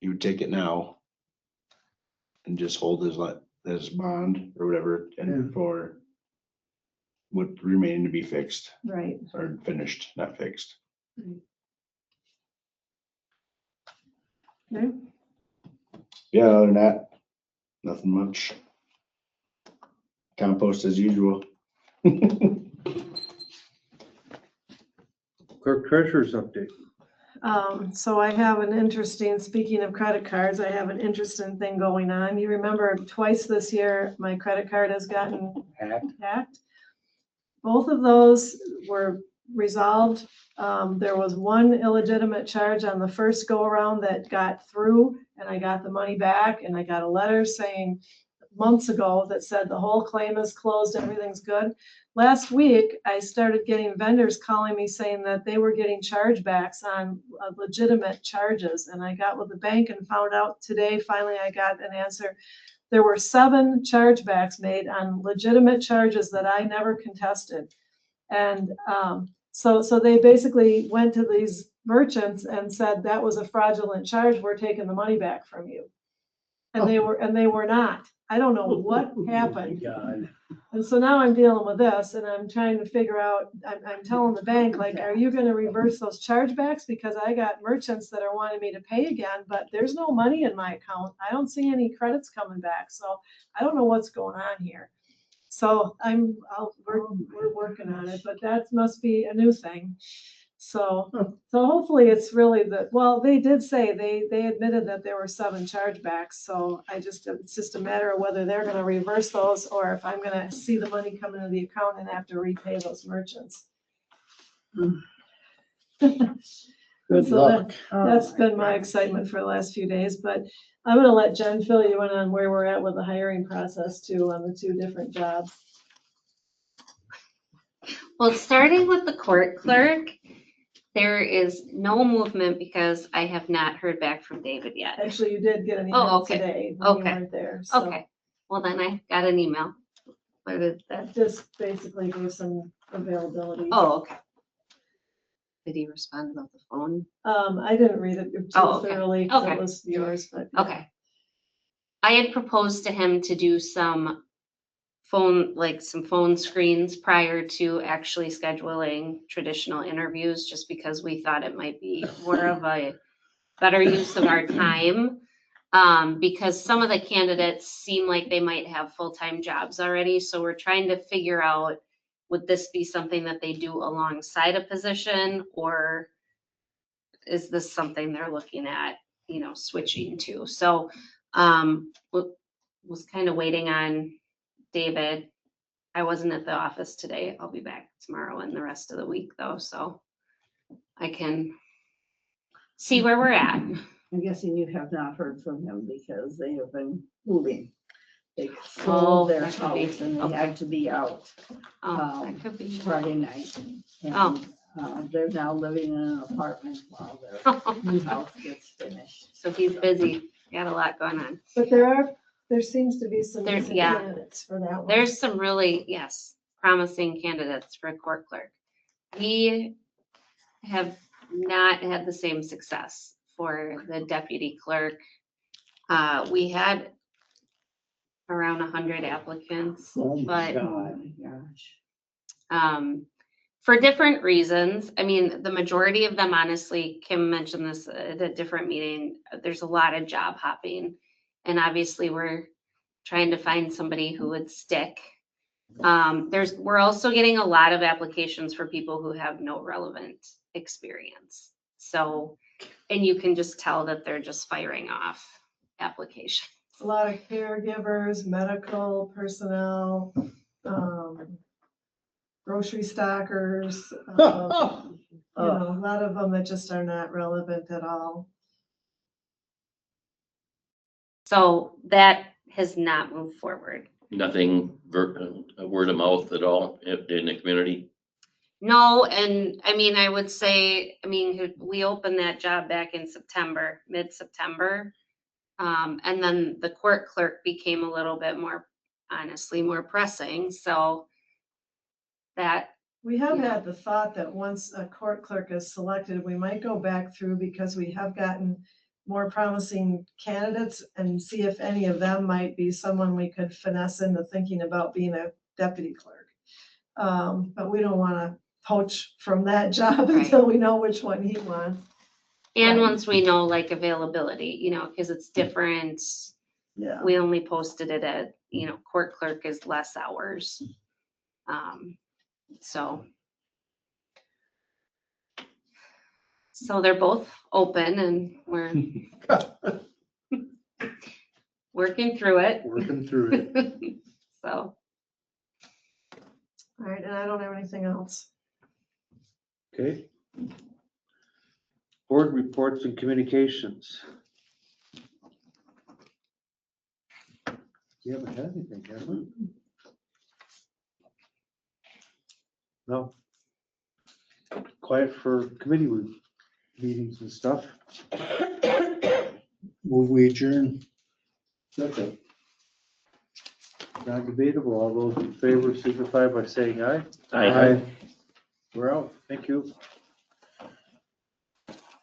You would take it now and just hold his bond or whatever, and for what remaining to be fixed Right. or finished, not fixed. Okay. Yeah, other than that, nothing much. Compost as usual. Clerk treasurer's update. So I have an interesting, speaking of credit cards, I have an interesting thing going on. You remember twice this year, my credit card has gotten hacked. Both of those were resolved. There was one illegitimate charge on the first go around that got through, and I got the money back, and I got a letter saying months ago that said the whole claim is closed, everything's good. Last week, I started getting vendors calling me saying that they were getting chargebacks on legitimate charges. And I got with the bank and found out today, finally, I got an answer. There were 7 chargebacks made on legitimate charges that I never contested. And so they basically went to these merchants and said, that was a fraudulent charge, we're taking the money back from you. And they were not. I don't know what happened. And so now I'm dealing with this, and I'm trying to figure out, I'm telling the bank, like, are you gonna reverse those chargebacks? Because I got merchants that are wanting me to pay again, but there's no money in my account. I don't see any credits coming back, so I don't know what's going on here. So we're working on it, but that must be a new thing. So hopefully it's really well, they did say, they admitted that there were 7 chargebacks. So it's just a matter of whether they're gonna reverse those or if I'm gonna see the money come into the account and have to repay those merchants. Good So luck. that's been my excitement for the last few days, but I'm gonna let Jen fill you in on where we're at with the hiring process too, on the 2 different jobs. Well, starting with the court clerk, there is no movement because I have not heard back from David yet. Actually, you did get an Oh, email okay. today when you Okay. weren't there. So Okay, well then I got an email. What is that? just basically gave some availability. Oh, okay. Did he respond about the phone? I didn't read it too Oh, okay. thoroughly, 'cause Okay. it was yours, but. yeah. Okay. I had proposed to him to do some phone screens prior to actually scheduling traditional interviews, just because we thought it might be more of a better use of our time. Because some of the candidates seem like they might have full-time jobs already, so we're trying to figure out, would this be something that they do alongside a position, or is this something they're looking at, switching to? So, was kind of waiting on David. I wasn't at the office today. I'll be back tomorrow and the rest of the week though, so I can see where we're at. I'm guessing you have not heard from him because they have been moving. They Oh, sold their that could be. house and they Okay. had to be out Oh, that could be. Friday night. Oh. And they're now living in an apartment while their new house gets finished. So he's busy. Got a lot going on. But there seems to be some decent yeah. candidates for that one. There's some really, yes, promising candidates for a court clerk. We have not had the same success for the deputy clerk. We had around 100 applicants, Oh my but God. Gosh. for different reasons. I mean, the majority of them, honestly, Kim mentioned this at a different meeting, there's a lot of job hopping. And obviously we're trying to find somebody who would stick. We're also getting a lot of applications for people who have no relevant experience. So, and you can just tell that they're just firing off applications. A lot of caregivers, medical personnel, grocery stockers, a lot of them that just are not relevant at all. So that has not moved forward. nothing word of mouth at all in the community? No, and I mean, I would say, we opened that job back in September, mid-September. And then the court clerk became a little bit more, honestly, more pressing, so that, We have had the thought that once a court clerk is selected, we might go back through because we have gotten more promising candidates and see if any of them might be someone we could finesse into thinking about being a deputy clerk. But we don't want to poach from that job Right. until we know which one he wants. and Right. once we know like availability, because it's different. Yeah. We only posted it at, court clerk is less hours. So. So they're both open and we're working through it. Working through it. So, All right, and I don't have anything else. Okay. Board reports and communications. You haven't had anything, have we? No. Quiet for committee meetings and stuff. Move we adjourn. Second. Non-debatable. All those in favor signify by saying aye. I We're out. Thank you.